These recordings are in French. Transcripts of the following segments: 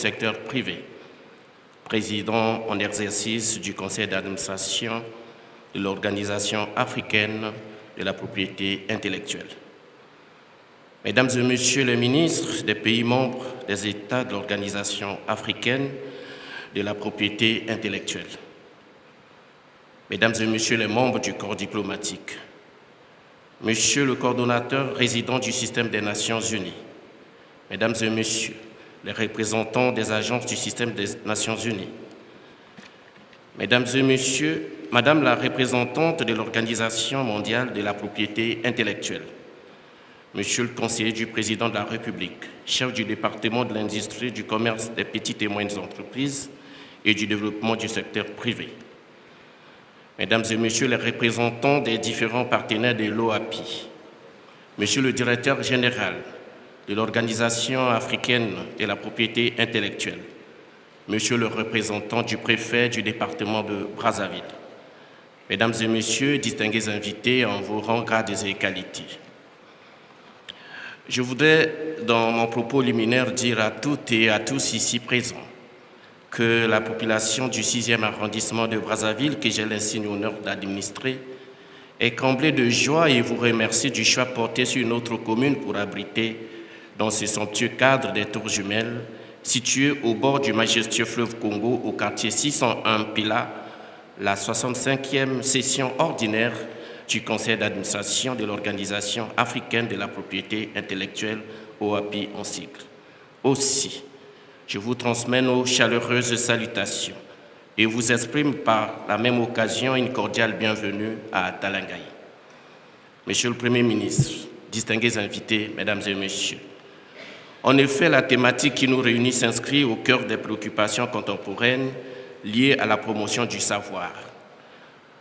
secteur privé, président en exercice du conseil d'administration de l'Organisation africaine de la propriété intellectuelle. Mesdames et Messieurs les ministres des pays membres des États de l'Organisation africaine de la propriété intellectuelle, Mesdames et Messieurs les membres du corps diplomatique, Monsieur le coordonnateur résident du système des Nations Unies, Mesdames et Messieurs les représentants des agences du système des Nations Unies, Mesdames et Messieurs, Madame la représentante de l'Organisation mondiale de la propriété intellectuelle, Monsieur le conseiller du président de la République, chef du département de l'industrie, du commerce, des petites et moyennes entreprises et du développement du secteur privé, Mesdames et Messieurs les représentants des différents partenaires de l'OAPI, Monsieur le directeur général de l'Organisation africaine de la propriété intellectuelle, Monsieur le représentant du préfet du département de Brazzaville, Mesdames et Messieurs, distingués invités en vos rangs, grades et qualités. Je voudrais, dans mon propos liminaire, dire à toutes et à tous ici présents que la population du 6e arrondissement de Brazzaville, que j'ai l'insigne honneur d'administrer, est comblée de joie et vous remercie du choix porté sur notre commune pour abriter dans ce somptueux cadre des tours jumelles, situées au bord du majestueux fleuve Congo, au quartier 601 Pila, la 65e session ordinaire du conseil d'administration de l'Organisation africaine de la propriété intellectuelle, OAPI en sigle. Aussi, je vous transmets nos chaleureuses salutations et vous exprime par la même occasion une cordiale bienvenue à Talangaï. Monsieur le Premier ministre, distingués invités, Mesdames et Messieurs, en effet, la thématique qui nous réunit s'inscrit au cœur des préoccupations contemporaines liées à la promotion du savoir,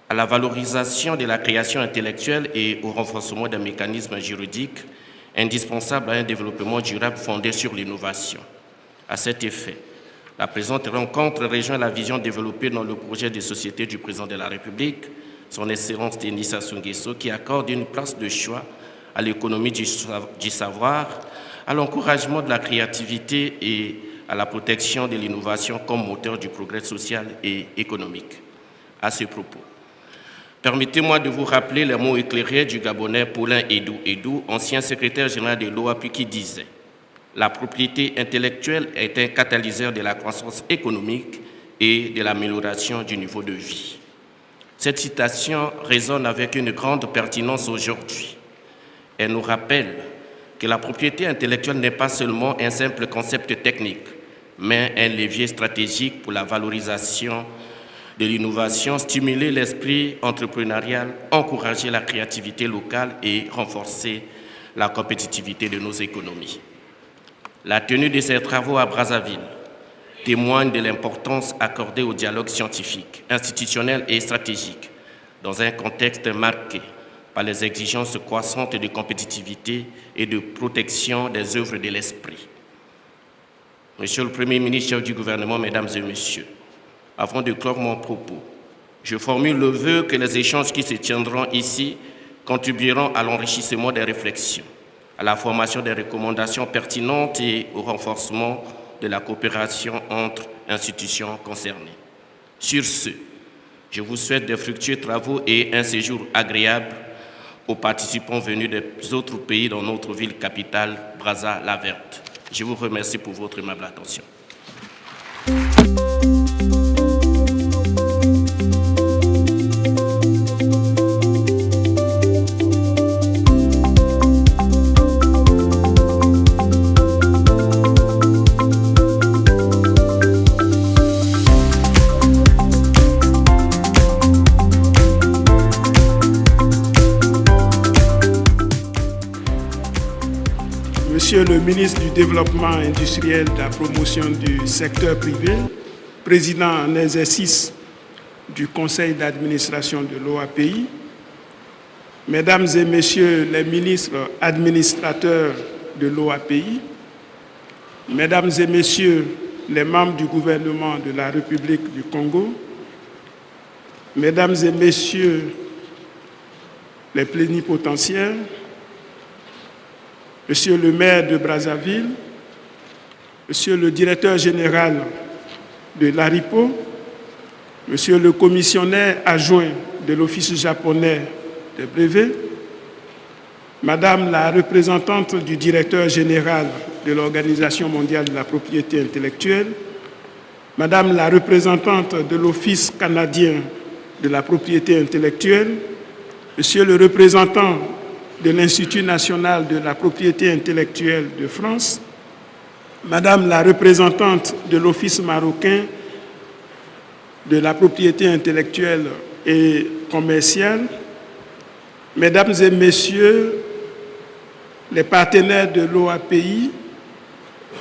à la valorisation de la création intellectuelle et au renforcement des mécanismes juridiques indispensables à un développement durable fondé sur l'innovation. À cet effet, la présente rencontre rejoint la vision développée dans le projet de société du président de la République, son Excellence Denis Sassou Nguesso, qui accorde une place de choix à l'économie du savoir, à l'encouragement de la créativité et à la protection de l'innovation comme moteur du progrès social et économique. À ce propos, permettez-moi de vous rappeler les mots éclairés du Gabonais Paulin Edou, ancien secrétaire général de l'OAPI, qui disait « La propriété intellectuelle est un catalyseur de la croissance économique et de l'amélioration du niveau de vie. » Cette citation résonne avec une grande pertinence aujourd'hui. Elle nous rappelle que la propriété intellectuelle n'est pas seulement un simple concept technique, mais un levier stratégique pour la valorisation de l'innovation, stimuler l'esprit entrepreneurial, encourager la créativité locale et renforcer la compétitivité de nos économies. La tenue de ces travaux à Brazzaville témoigne de l'importance accordée au dialogue scientifique, institutionnel et stratégique dans un contexte marqué par les exigences croissantes de compétitivité et de protection des œuvres de l'esprit. Monsieur le Premier ministre, chef du gouvernement, Mesdames et Messieurs, avant de clore mon propos, je formule le vœu que les échanges qui se tiendront ici contribueront à l'enrichissement des réflexions, à la formation des recommandations pertinentes et au renforcement de la coopération entre institutions concernées. Sur ce, je vous souhaite de fructueux travaux et un séjour agréable aux participants venus des autres pays dans notre ville capitale, Brazza-la-Verte. Je vous remercie pour votre aimable attention. Monsieur le ministre du Développement industriel, de la promotion du secteur privé, président en exercice du conseil d'administration de l'OAPI, Mesdames et Messieurs les ministres administrateurs de l'OAPI, Mesdames et Messieurs les membres du gouvernement de la République du Congo, Mesdames et Messieurs les plénipotentiaires, Monsieur le maire de Brazzaville, Monsieur le directeur général de l'ARIPO, Monsieur le commissionnaire adjoint de l'Office japonais des brevets, Madame la représentante du directeur général de l'Organisation mondiale de la propriété intellectuelle, Madame la représentante de l'Office canadien de la propriété intellectuelle, Monsieur le représentant de l'Institut national de la propriété intellectuelle de France, Madame la représentante de l'Office marocain de la propriété intellectuelle et commerciale, Mesdames et Messieurs les partenaires de l'OAPI,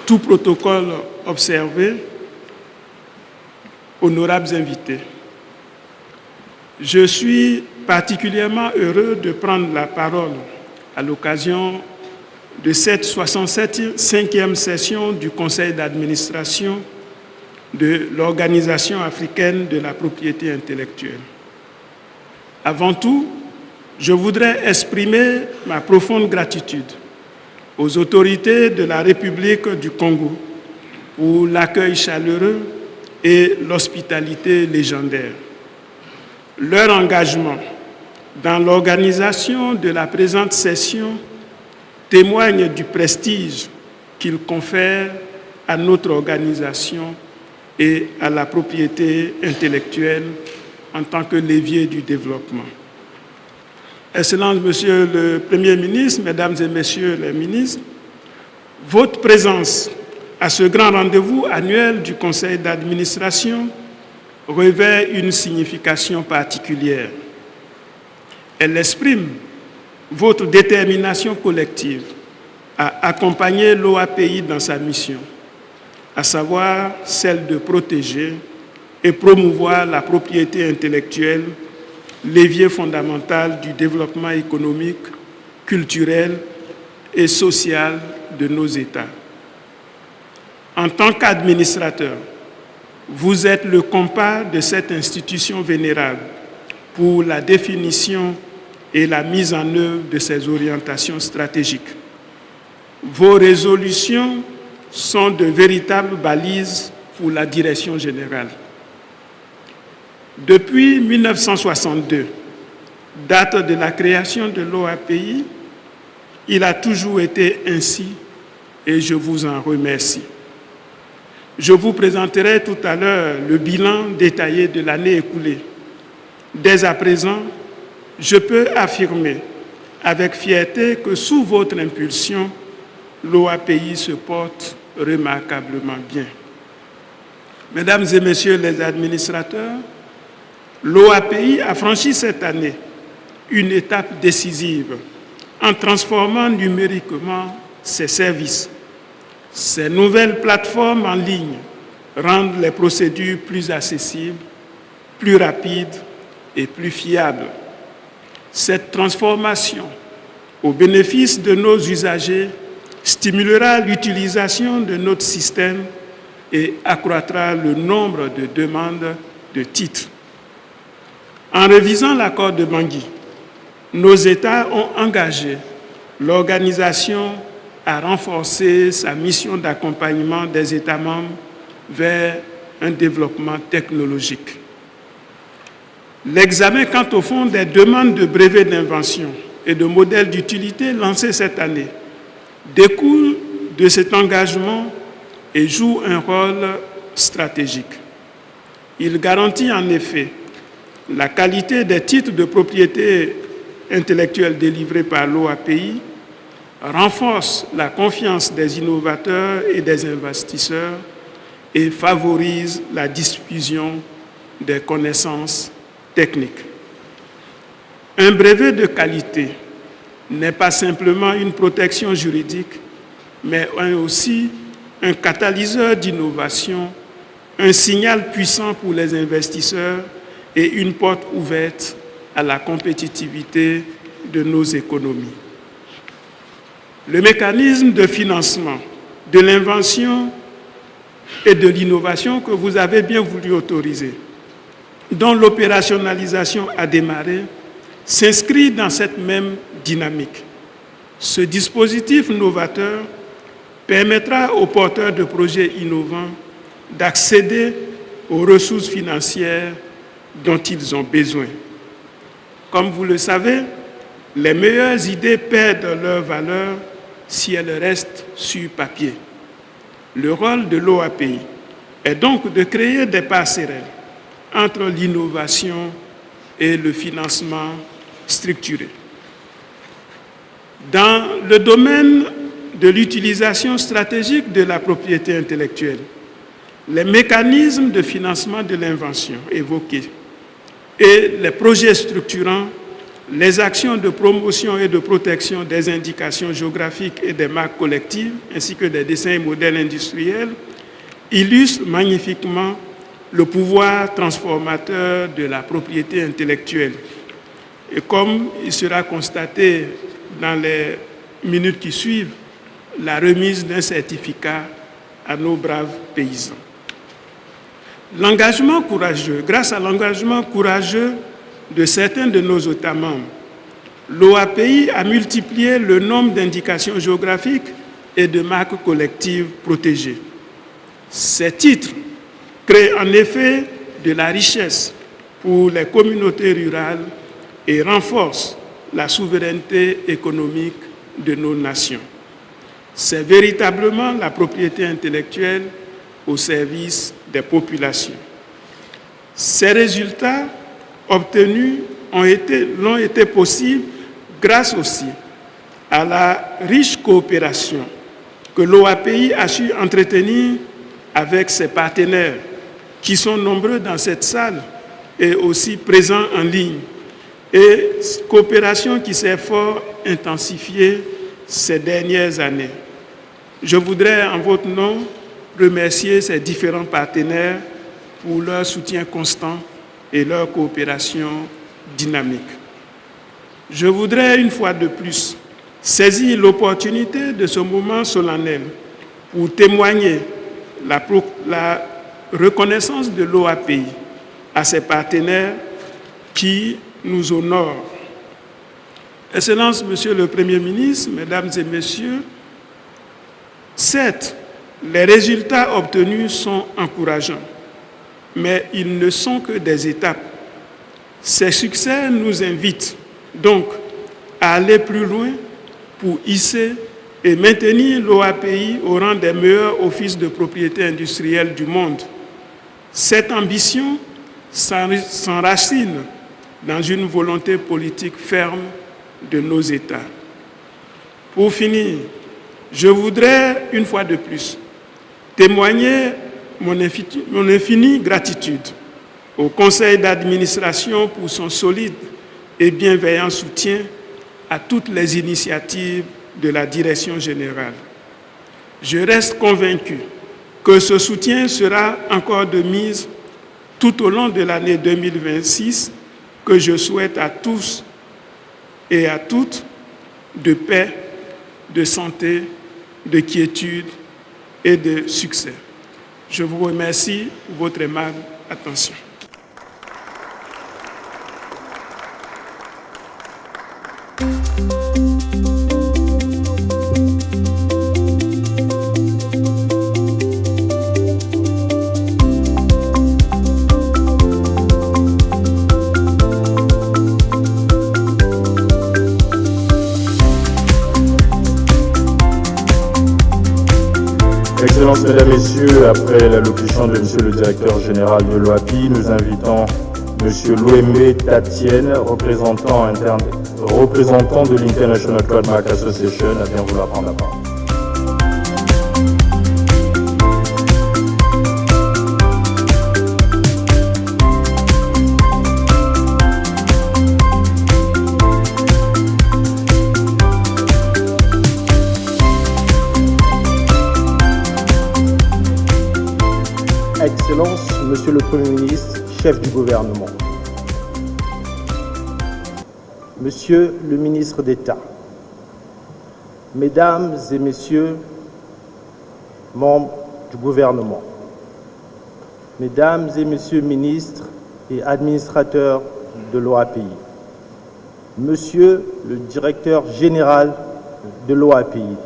tout protocole observé, honorables invités. Je suis particulièrement heureux de prendre la parole à l'occasion de cette 65e session du Conseil d'administration de l'Organisation africaine de la propriété intellectuelle. Avant tout, je voudrais exprimer ma profonde gratitude aux autorités de la République du Congo pour l'accueil chaleureux et l'hospitalité légendaire. Leur engagement dans l'organisation de la présente session témoigne du prestige qu'ils confèrent à notre organisation et à la propriété intellectuelle en tant que levier du développement. Excellence, Monsieur le Premier ministre, Mesdames et Messieurs les ministres, votre présence à ce grand rendez-vous annuel du Conseil d'administration revêt une signification particulière. Elle exprime votre détermination collective à accompagner l'OAPI dans sa mission, à savoir celle de protéger et promouvoir la propriété intellectuelle, levier fondamental du développement économique, culturel et social de nos États. En tant qu'administrateur, vous êtes le compas de cette institution vénérable pour la définition et la mise en œuvre de ses orientations stratégiques. Vos résolutions sont de véritables balises pour la direction générale. Depuis 1962, date de la création de l'OAPI, il a toujours été ainsi et je vous en remercie. Je vous présenterai tout à l'heure le bilan détaillé de l'année écoulée. Dès à présent, je peux affirmer avec fierté que sous votre impulsion, l'OAPI se porte remarquablement bien. Mesdames et Messieurs les administrateurs, l'OAPI a franchi cette année une étape décisive en transformant numériquement ses services. Ces nouvelles plateformes en ligne rendent les procédures plus accessibles, plus rapides et plus fiables. Cette transformation, au bénéfice de nos usagers, stimulera l'utilisation de notre système et accroîtra le nombre de demandes de titres. En révisant l'accord de Bangui, nos États ont engagé l'organisation à renforcer sa mission d'accompagnement des États membres vers un développement technologique. L'examen quant au fond des demandes de brevets d'invention et de modèles d'utilité lancés cette année découle de cet engagement et joue un rôle stratégique. Il garantit en effet la qualité des titres de propriété intellectuelle délivrés par l'OAPI, renforce la confiance des innovateurs et des investisseurs et favorise la diffusion des connaissances techniques. Un brevet de qualité n'est pas simplement une protection juridique, mais aussi un catalyseur d'innovation, un signal puissant pour les investisseurs et une porte ouverte à la compétitivité de nos économies. Le mécanisme de financement de l'invention et de l'innovation que vous avez bien voulu autoriser, dont l'opérationnalisation a démarré, s'inscrit dans cette même dynamique. Ce dispositif novateur permettra aux porteurs de projets innovants d'accéder aux ressources financières dont ils ont besoin. Comme vous le savez, les meilleures idées perdent leur valeur si elles restent sur papier. Le rôle de l'OAPI est donc de créer des passerelles entre l'innovation et le financement structuré. Dans le domaine de l'utilisation stratégique de la propriété intellectuelle, les mécanismes de financement de l'invention évoqués et les projets structurants, les actions de promotion et de protection des indications géographiques et des marques collectives, ainsi que des dessins et modèles industriels, illustrent magnifiquement le pouvoir transformateur de la propriété intellectuelle. Et comme il sera constaté dans les minutes qui suivent, la remise d'un certificat à nos braves paysans. L'engagement courageux, grâce à l'engagement courageux de certains de nos États membres, l'OAPI a multiplié le nombre d'indications géographiques et de marques collectives protégées. Ces titres créent en effet de la richesse pour les communautés rurales et renforcent la souveraineté économique de nos nations. C'est véritablement la propriété intellectuelle au service des populations. Ces résultats obtenus l'ont été possibles grâce aussi à la riche coopération que l'OAPI a su entretenir avec ses partenaires, qui sont nombreux dans cette salle et aussi présents en ligne, et coopération qui s'est fort intensifiée ces dernières années. Je voudrais, en votre nom, remercier ces différents partenaires pour leur soutien constant et leur coopération dynamique. Je voudrais, une fois de plus, saisir l'opportunité de ce moment solennel pour témoigner la reconnaissance de l'OAPI à ses partenaires qui nous honorent. Excellences, Monsieur le Premier ministre, Mesdames et Messieurs, certes, les résultats obtenus sont encourageants, mais ils ne sont que des étapes. Ces succès nous invitent donc à aller plus loin pour hisser et maintenir l'OAPI au rang des meilleurs offices de propriété industrielle du monde. Cette ambition s'enracine dans une volonté politique ferme de nos États. Pour finir, je voudrais, une fois de plus, témoigner mon infinie gratitude au Conseil d'administration pour son solide et bienveillant soutien à toutes les initiatives de la direction générale. Je reste convaincu que ce soutien sera encore de mise tout au long de l'année 2026, que je souhaite à tous et à toutes de paix, de santé, de quiétude et de succès. Je vous remercie pour votre aimable attention. Excellences, Mesdames, Messieurs, après l'allocution de Monsieur le Directeur Général de l'OAPI, nous invitons Monsieur Louembe Tatienne, représentant de l'International Trademark Association, à bien vouloir prendre la parole. Excellences, Monsieur le Premier ministre, chef du gouvernement, Monsieur le ministre d'État, Mesdames et Messieurs, membres du gouvernement, Mesdames et Messieurs ministres et administrateurs de l'OAPI, Monsieur le Directeur général de l'OAPI,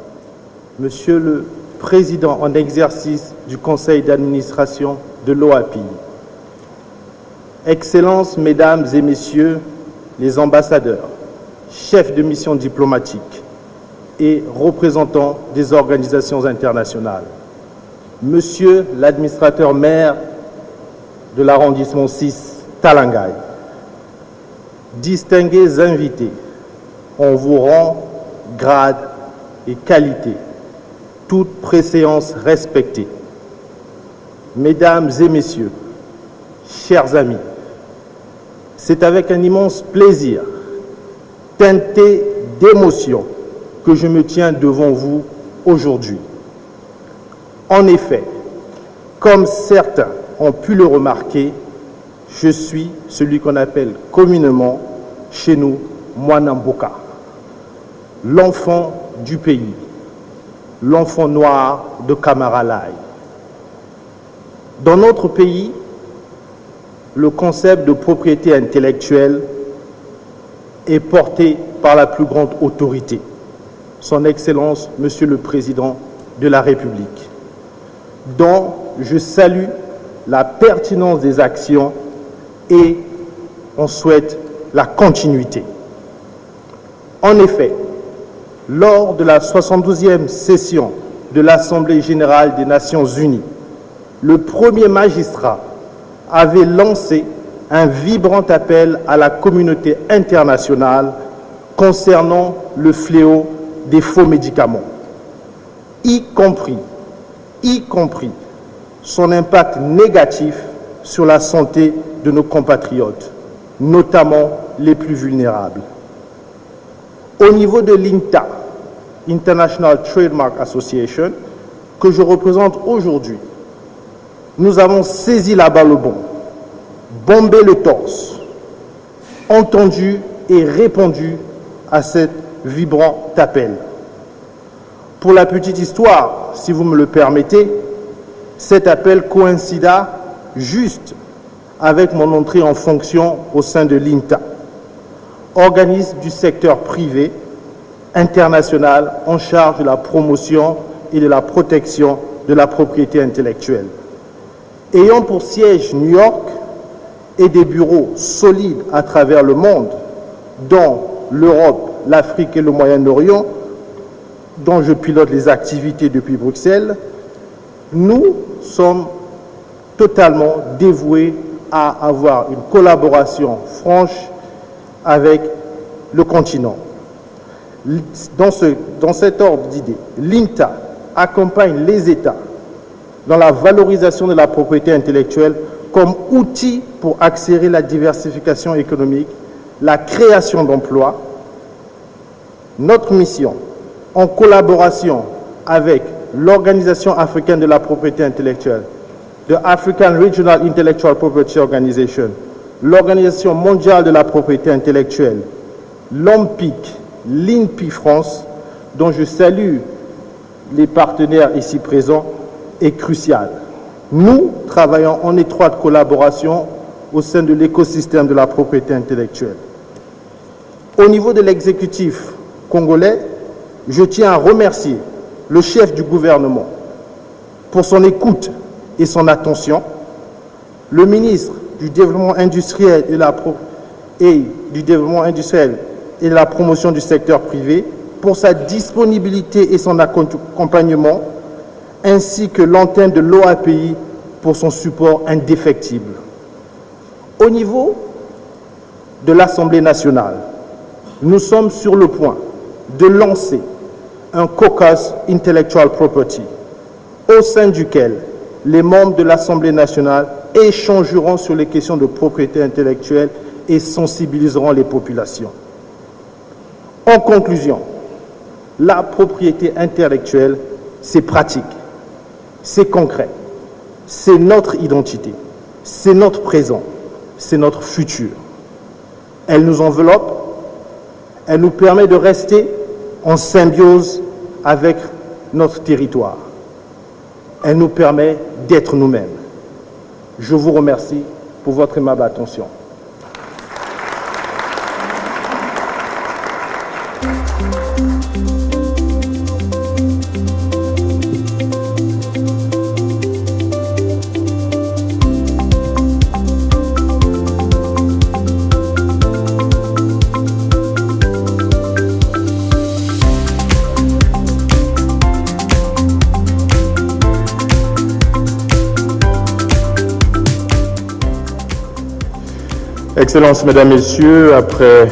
Monsieur le président en exercice du conseil d'administration de l'OAPI, Excellences, Mesdames et Messieurs les ambassadeurs, chefs de mission diplomatique et représentants des organisations internationales, Monsieur l'administrateur maire de l'arrondissement 6, Talangay, distingués invités, on vous rend grade et qualité, toute préséance respectée. Mesdames et Messieurs, chers amis, c'est avec un immense plaisir, teinté d'émotion, que je me tiens devant vous aujourd'hui. En effet, comme certains ont pu le remarquer, je suis celui qu'on appelle communément chez nous Mwanamboka, l'enfant du pays, l'enfant noir de Kamaralai. Dans notre pays, le concept de propriété intellectuelle est porté par la plus grande autorité, Son Excellence, Monsieur le Président de la République, dont je salue la pertinence des actions et on souhaite la continuité. En effet, lors de la 72e session de l'Assemblée générale des Nations unies, le premier magistrat avait lancé un vibrant appel à la communauté internationale concernant le fléau des faux médicaments, y compris son impact négatif sur la santé de nos compatriotes, notamment les plus vulnérables. Au niveau de l'INTA, International Trademark Association, que je représente aujourd'hui, nous avons saisi la balle au bond, bombé le torse, entendu et répondu à cet vibrant appel. Pour la petite histoire, si vous me le permettez, cet appel coïncida juste avec mon entrée en fonction au sein de l'INTA, organisme du secteur privé international en charge de la promotion et de la protection de la propriété intellectuelle. Ayant pour siège New York et des bureaux solides à travers le monde, dont l'Europe, l'Afrique et le Moyen-Orient, dont je pilote les activités depuis Bruxelles, nous sommes totalement dévoués à avoir une collaboration franche avec le continent. Dans cet ordre d'idées, l'INTA accompagne les États dans la valorisation de la propriété intellectuelle comme outil pour accélérer la diversification économique, la création d'emplois. Notre mission, en collaboration avec l'Organisation africaine de la propriété intellectuelle, the African Regional Intellectual Property Organization, l'Organisation mondiale de la propriété intellectuelle, l'OMPIC, l'INPI France, dont je salue les partenaires ici présents, est crucial. Nous travaillons en étroite collaboration au sein de l'écosystème de la propriété intellectuelle. Au niveau de l'exécutif congolais, je tiens à remercier le chef du gouvernement pour son écoute et son attention, le ministre du Développement industriel et de la promotion du secteur privé pour sa disponibilité et son accompagnement, ainsi que l'antenne de l'OAPI pour son support indéfectible. Au niveau de l'Assemblée nationale, nous sommes sur le point de lancer un caucus Intellectual Property, au sein duquel les membres de l'Assemblée nationale échangeront sur les questions de propriété intellectuelle et sensibiliseront les populations. En conclusion, la propriété intellectuelle, c'est pratique, c'est concret, c'est notre identité, c'est notre présent, c'est notre futur. Elle nous enveloppe, elle nous permet de rester en symbiose avec notre territoire. Elle nous permet d'être nous-mêmes. Je vous remercie pour votre aimable attention. Excellences, Mesdames, Messieurs, après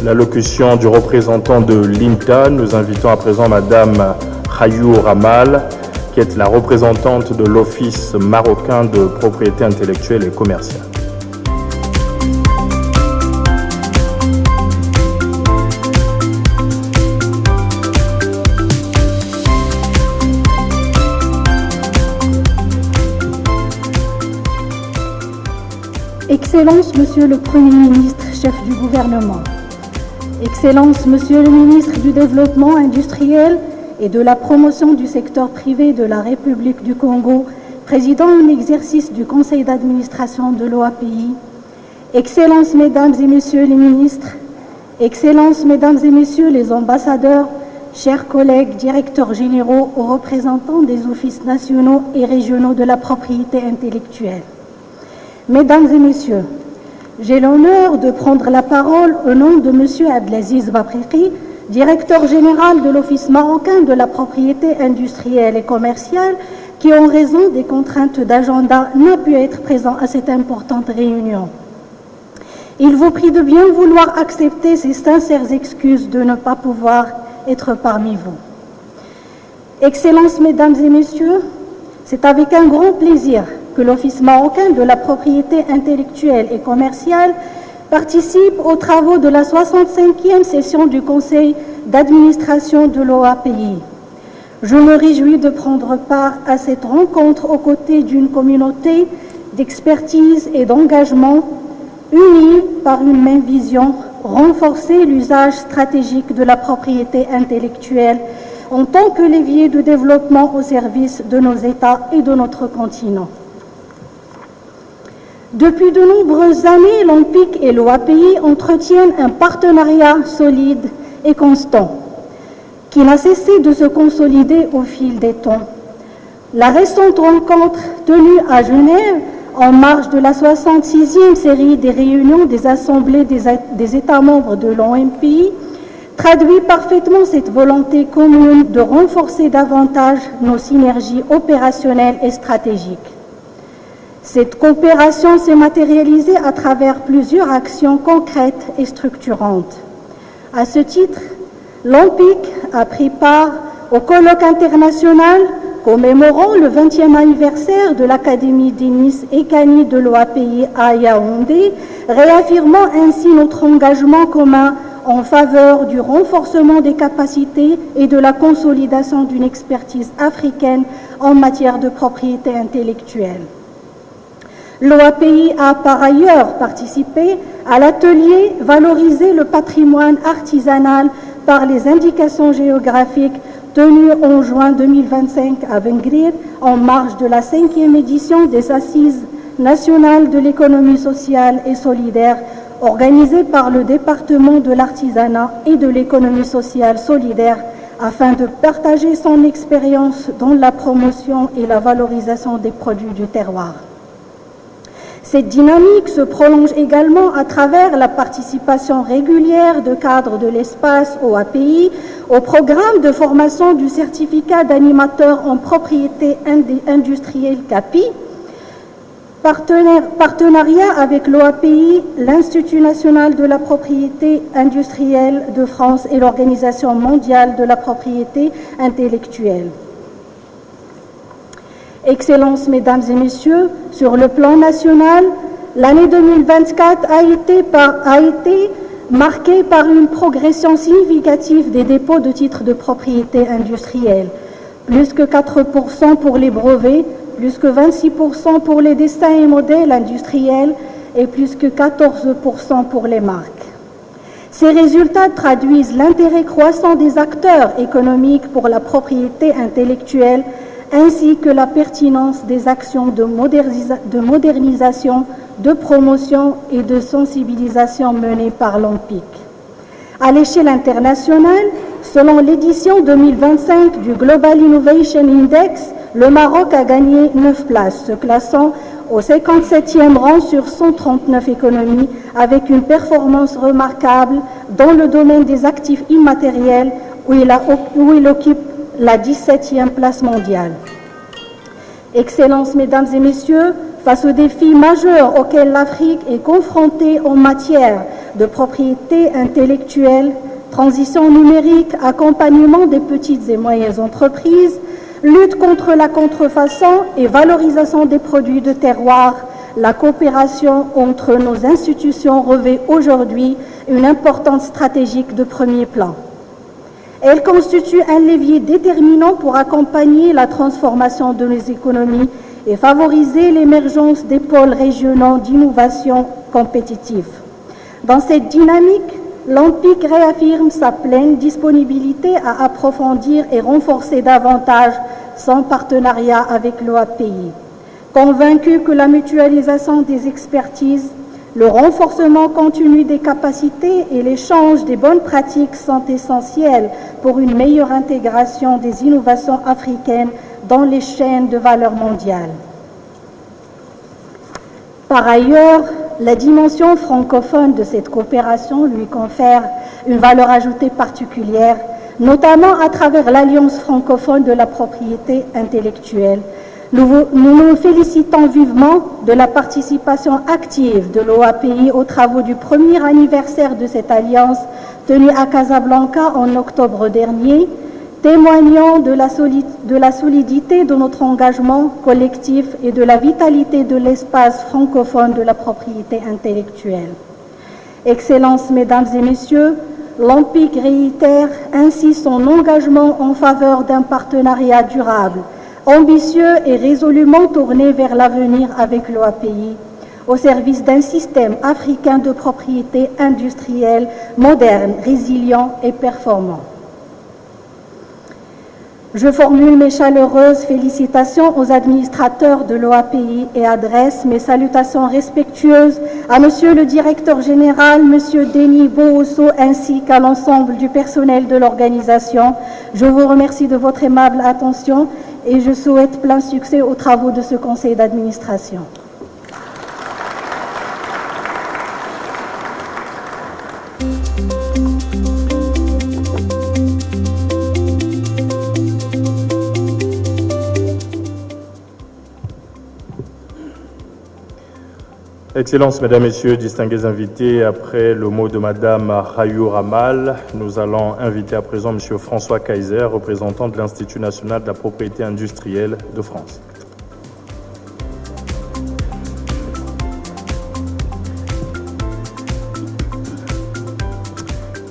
l'allocution du représentant de l'INTA, nous invitons à présent Madame Khayou Ramal, qui est la représentante de l'Office marocain de propriété intellectuelle et commerciale. Excellence, Monsieur le Premier ministre, chef du gouvernement. Excellence, Monsieur le ministre du Développement industriel et de la promotion du secteur privé de la République du Congo, président en exercice du conseil d'administration de l'OAPI. Excellences, Mesdames et Messieurs les ministres, Excellences, Mesdames et Messieurs les ambassadeurs, chers collègues directeurs généraux aux représentants des offices nationaux et régionaux de la propriété intellectuelle. Mesdames et Messieurs, j'ai l'honneur de prendre la parole au nom de M. Abdelaziz Bapriki, directeur général de l'Office marocain de la propriété industrielle et commerciale, qui, en raison des contraintes d'agenda, n'a pu être présent à cette importante réunion. Il vous prie de bien vouloir accepter ces sincères excuses de ne pas pouvoir être parmi vous. Excellences, Mesdames et Messieurs, c'est avec un grand plaisir que l'Office marocain de la propriété intellectuelle et commerciale participe aux travaux de la 65e session du Conseil d'administration de l'OAPI. Je me réjouis de prendre part à cette rencontre aux côtés d'une communauté d'expertise et d'engagement unie par une même vision, renforcer l'usage stratégique de la propriété intellectuelle en tant que levier de développement au service de nos États et de notre continent. Depuis de nombreuses années, l'OMPIC et l'OAPI entretiennent un partenariat solide et constant, qui n'a cessé de se consolider au fil des temps. La récente rencontre tenue à Genève, en marge de la 66e série des réunions des assemblées des États membres de l'OMPI, traduit parfaitement cette volonté commune de renforcer davantage nos synergies opérationnelles et stratégiques. Cette coopération s'est matérialisée à travers plusieurs actions concrètes et structurantes. À ce titre, l'OMPIC a pris part au colloque international commémorant le 20e anniversaire de l'Académie Denis Ekani de l'OAPI à Yaoundé, réaffirmant ainsi notre engagement commun en faveur du renforcement des capacités et de la consolidation d'une expertise africaine en matière de propriété intellectuelle. L'OAPI a par ailleurs participé à l'atelier « Valoriser le patrimoine artisanal par les indications géographiques » tenu en juin 2025 à Vengrir en marge de la 5e édition des Assises nationales de l'économie sociale et solidaire organisée par le département de l'artisanat et de l'économie sociale solidaire afin de partager son expérience dans la promotion et la valorisation des produits du terroir. Cette dynamique se prolonge également à travers la participation régulière de cadres de l'espace OAPI au programme de formation du certificat d'animateur en propriété industrielle CAPI, partenariat avec l'OAPI, l'Institut national de la propriété industrielle de France et l'Organisation mondiale de la propriété intellectuelle. Excellences, Mesdames et Messieurs, sur le plan national, l'année 2024 a été marquée par une progression significative des dépôts de titres de propriété industrielle, plus que 4% pour les brevets, plus que 26% pour les dessins et modèles industriels et plus que 14% pour les marques. Ces résultats traduisent l'intérêt croissant des acteurs économiques pour la propriété intellectuelle ainsi que la pertinence des actions de modernisation, de promotion et de sensibilisation menées par l'OMPIC. À l'échelle internationale, selon l'édition 2025 du Global Innovation Index, le Maroc a gagné 9 places, se classant au 57e rang sur 139 économies, avec une performance remarquable dans le domaine des actifs immatériels où il occupe la 17e place mondiale. Excellences, Mesdames et Messieurs, face aux défis majeurs auxquels l'Afrique est confrontée en matière de propriété intellectuelle, transition numérique, accompagnement des petites et moyennes entreprises, lutte contre la contrefaçon et valorisation des produits de terroir, la coopération entre nos institutions revêt aujourd'hui une importance stratégique de premier plan. Elle constitue un levier déterminant pour accompagner la transformation de nos économies et favoriser l'émergence des pôles régionaux d'innovation compétitive. Dans cette dynamique, l'OMPIC réaffirme sa pleine disponibilité à approfondir et renforcer davantage son partenariat avec l'OAPI. Convaincu que la mutualisation des expertises, le renforcement continu des capacités et l'échange des bonnes pratiques sont essentiels pour une meilleure intégration des innovations africaines dans les chaînes de valeur mondiale. Par ailleurs, la dimension francophone de cette coopération lui confère une valeur ajoutée particulière, notamment à travers l'Alliance francophone de la propriété intellectuelle. Nous nous félicitons vivement de la participation active de l'OAPI aux travaux du premier anniversaire de cette alliance tenu à Casablanca en octobre dernier, témoignant de la solidité de notre engagement collectif et de la vitalité de l'espace francophone de la propriété intellectuelle. Excellences, Mesdames et Messieurs, l'OMPIC réitère ainsi son engagement en faveur d'un partenariat durable, ambitieux et résolument tourné vers l'avenir avec l'OAPI, au service d'un système africain de propriété industrielle moderne, résilient et performant. Je formule mes chaleureuses félicitations aux administrateurs de l'OAPI et adresse mes salutations respectueuses à Monsieur le Directeur Général, Monsieur Denis Boosso, ainsi qu'à l'ensemble du personnel de l'organisation. Je vous remercie de votre aimable attention et je souhaite plein succès aux travaux de ce conseil d'administration. Excellences, Mesdames, Messieurs, distingués invités, après le mot de Madame Hayou Ramal, nous allons inviter à présent Monsieur François Kaiser, représentant de l'Institut national de la propriété industrielle de France.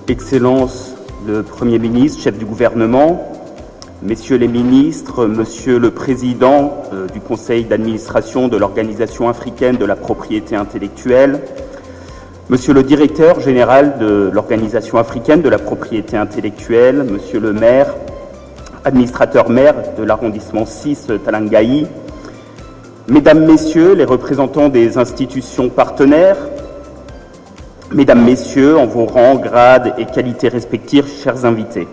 Excellences, le Premier ministre, chef du gouvernement, Messieurs les ministres, Monsieur le Président du Conseil d'administration de l'Organisation africaine de la propriété intellectuelle, Monsieur le Directeur général de l'Organisation africaine de la propriété intellectuelle, Monsieur le maire, administrateur maire de l'arrondissement 6 Talangaï, Mesdames, Messieurs les représentants des institutions partenaires, Mesdames, Messieurs, en vos rangs, grades et qualités respectifs, chers invités.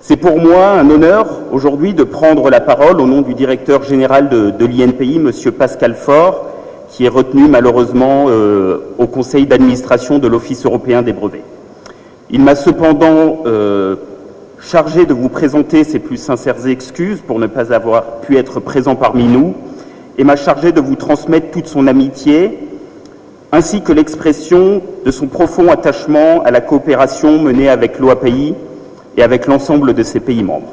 C'est pour moi un honneur aujourd'hui de prendre la parole au nom du directeur général de l'INPI, M. Pascal Faure, qui est retenu malheureusement au conseil d'administration de l'Office européen des brevets. Il m'a cependant chargé de vous présenter ses plus sincères excuses pour ne pas avoir pu être présent parmi nous et m'a chargé de vous transmettre toute son amitié ainsi que l'expression de son profond attachement à la coopération menée avec l'OAPI et avec l'ensemble de ses pays membres.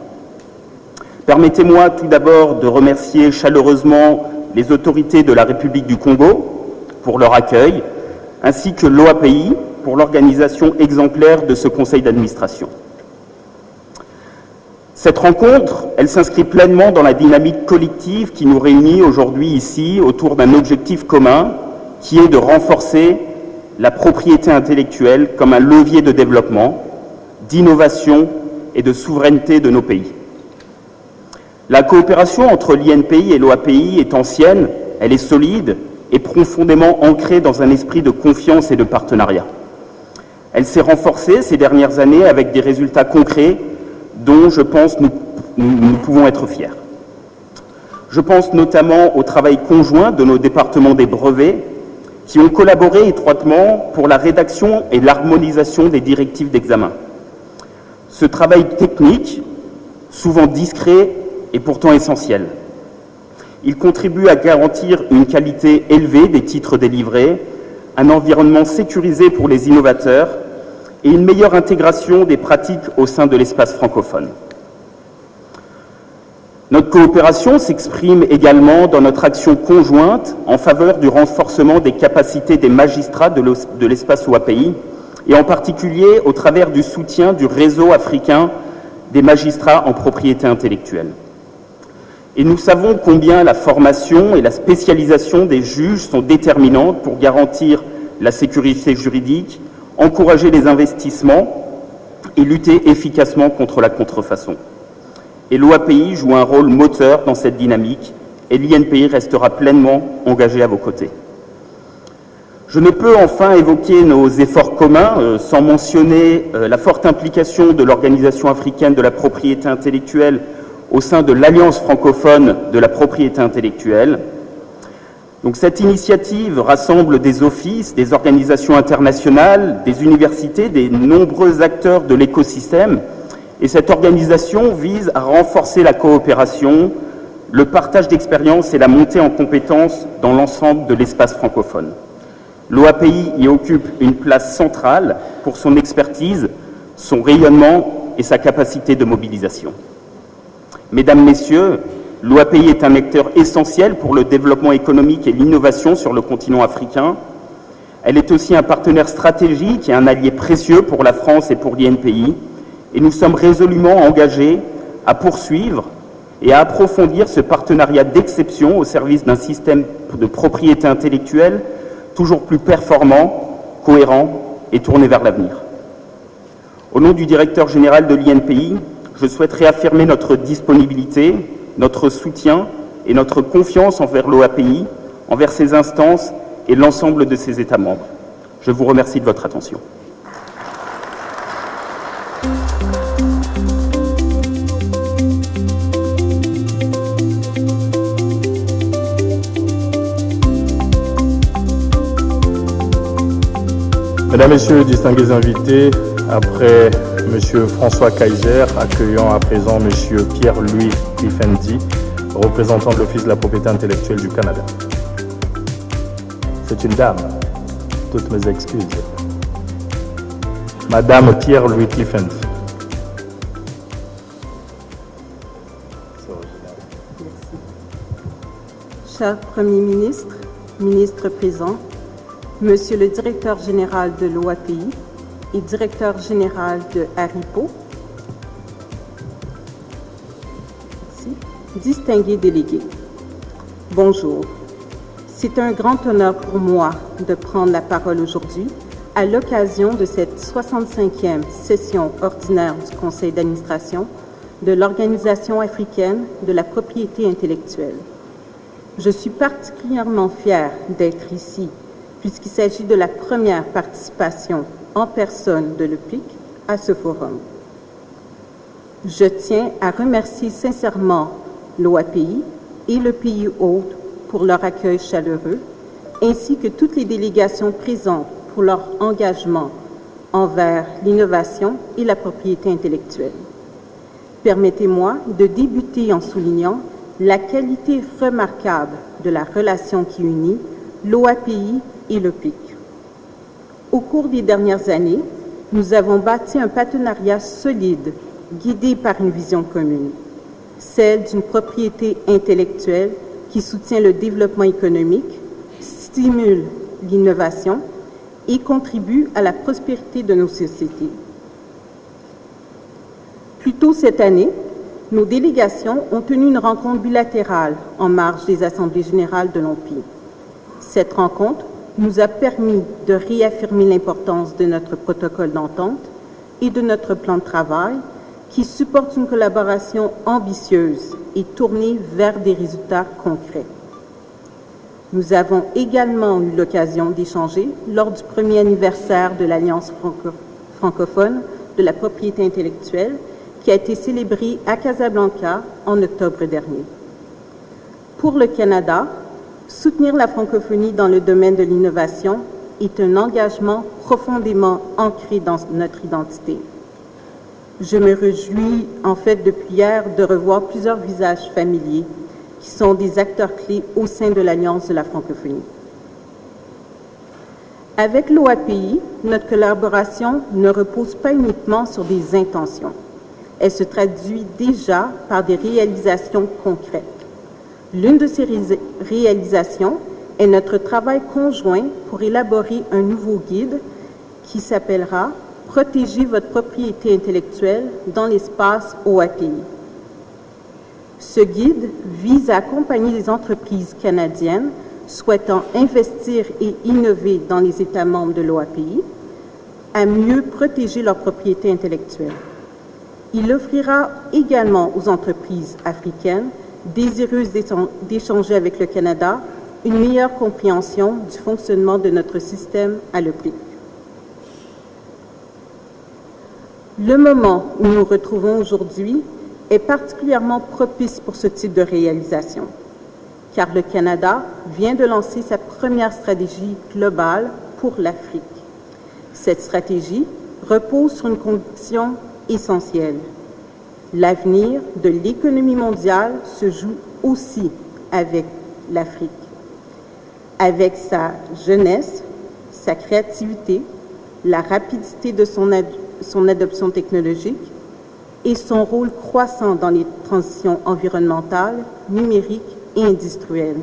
Permettez-moi tout d'abord de remercier chaleureusement les autorités de la République du Congo pour leur accueil, ainsi que l'OAPI pour l'organisation exemplaire de ce conseil d'administration. Cette rencontre, elle s'inscrit pleinement dans la dynamique collective qui nous réunit aujourd'hui ici autour d'un objectif commun qui est de renforcer la propriété intellectuelle comme un levier de développement, d'innovation et de souveraineté de nos pays. La coopération entre l'INPI et l'OAPI est ancienne, elle est solide et profondément ancrée dans un esprit de confiance et de partenariat. Elle s'est renforcée ces dernières années avec des résultats concrets dont, je pense, nous pouvons être fiers. Je pense notamment au travail conjoint de nos départements des brevets qui ont collaboré étroitement pour la rédaction et l'harmonisation des directives d'examen. Ce travail technique, souvent discret, est pourtant essentiel. Il contribue à garantir une qualité élevée des titres délivrés, un environnement sécurisé pour les innovateurs et une meilleure intégration des pratiques au sein de l'espace francophone. Notre coopération s'exprime également dans notre action conjointe en faveur du renforcement des capacités des magistrats de l'espace OAPI, et en particulier au travers du soutien du réseau africain des magistrats en propriété intellectuelle. Et nous savons combien la formation et la spécialisation des juges sont déterminantes pour garantir la sécurité juridique, encourager les investissements et lutter efficacement contre la contrefaçon. Et l'OAPI joue un rôle moteur dans cette dynamique et l'INPI restera pleinement engagé à vos côtés. Je ne peux enfin évoquer nos efforts communs sans mentionner la forte implication de l'Organisation africaine de la propriété intellectuelle au sein de l'Alliance francophone de la propriété intellectuelle. Donc, cette initiative rassemble des offices, des organisations internationales, des universités, des nombreux acteurs de l'écosystème. Et cette organisation vise à renforcer la coopération, le partage d'expériences et la montée en compétences dans l'ensemble de l'espace francophone. L'OAPI y occupe une place centrale pour son expertise, son rayonnement et sa capacité de mobilisation. Mesdames, Messieurs, l'OAPI est un acteur essentiel pour le développement économique et l'innovation sur le continent africain. Elle est aussi un partenaire stratégique et un allié précieux pour la France et pour l'INPI. Et nous sommes résolument engagés à poursuivre et à approfondir ce partenariat d'exception au service d'un système de propriété intellectuelle toujours plus performant, cohérent et tourné vers l'avenir. Au nom du directeur général de l'INPI, je souhaite réaffirmer notre disponibilité, notre soutien et notre confiance envers l'OAPI, envers ses instances et l'ensemble de ses États membres. Je vous remercie de votre attention. Mesdames, Messieurs, distingués invités, après M. François Kaiser, accueillons à présent M. Pierre-Louis Cliffendi, représentant de l'Office de la propriété intellectuelle du Canada. C'est une dame, toutes mes excuses. Madame Pierre-Louis Cliffendi. Cher Premier ministre, ministre présent, Monsieur le directeur général de l'OAPI et directeur général de ARIPO, distingués délégués, bonjour. C'est un grand honneur pour moi de prendre la parole aujourd'hui à l'occasion de cette 65e session ordinaire du Conseil d'administration de l'Organisation africaine de la propriété intellectuelle. Je suis particulièrement fière d'être ici puisqu'il s'agit de la première participation en personne de l'OPIC à ce forum. Je tiens à remercier sincèrement l'OAPI et le pays hôte pour leur accueil chaleureux, ainsi que toutes les délégations présentes pour leur engagement envers l'innovation et la propriété intellectuelle. Permettez-moi de débuter en soulignant la qualité remarquable de la relation qui unit l'OAPI et l'OPIC. Au cours des dernières années, nous avons bâti un partenariat solide, guidé par une vision commune, celle d'une propriété intellectuelle qui soutient le développement économique, stimule l'innovation et contribue à la prospérité de nos sociétés. Plus tôt cette année, nos délégations ont tenu une rencontre bilatérale en marge des assemblées générales de l'OMPI. Cette rencontre nous a permis de réaffirmer l'importance de notre protocole d'entente et de notre plan de travail qui supporte une collaboration ambitieuse et tournée vers des résultats concrets. Nous avons également eu l'occasion d'échanger lors du premier anniversaire de l'Alliance francophone de la propriété intellectuelle qui a été célébré à Casablanca en octobre dernier. Pour le Canada, soutenir la francophonie dans le domaine de l'innovation est un engagement profondément ancré dans notre identité. Je me réjouis en fait depuis hier de revoir plusieurs visages familiers qui sont des acteurs clés au sein de l'Alliance de la francophonie. Avec l'OAPI, notre collaboration ne repose pas uniquement sur des intentions. Elle se traduit déjà par des réalisations concrètes. L'une de ces réalisations est notre travail conjoint pour élaborer un nouveau guide qui s'appellera « Protéger votre propriété intellectuelle dans l'espace OAPI ». Ce guide vise à accompagner les entreprises canadiennes souhaitant investir et innover dans les États membres de l'OAPI à mieux protéger leur propriété intellectuelle. Il offrira également aux entreprises africaines désireuses d'échanger avec le Canada une meilleure compréhension du fonctionnement de notre système à l'OPIC. Le moment où nous nous retrouvons aujourd'hui est particulièrement propice pour ce type de réalisation, car le Canada vient de lancer sa première stratégie globale pour l'Afrique. Cette stratégie repose sur une condition essentielle. L'avenir de l'économie mondiale se joue aussi avec l'Afrique, avec sa jeunesse, sa créativité, la rapidité de son adoption technologique et son rôle croissant dans les transitions environnementales, numériques et industrielles.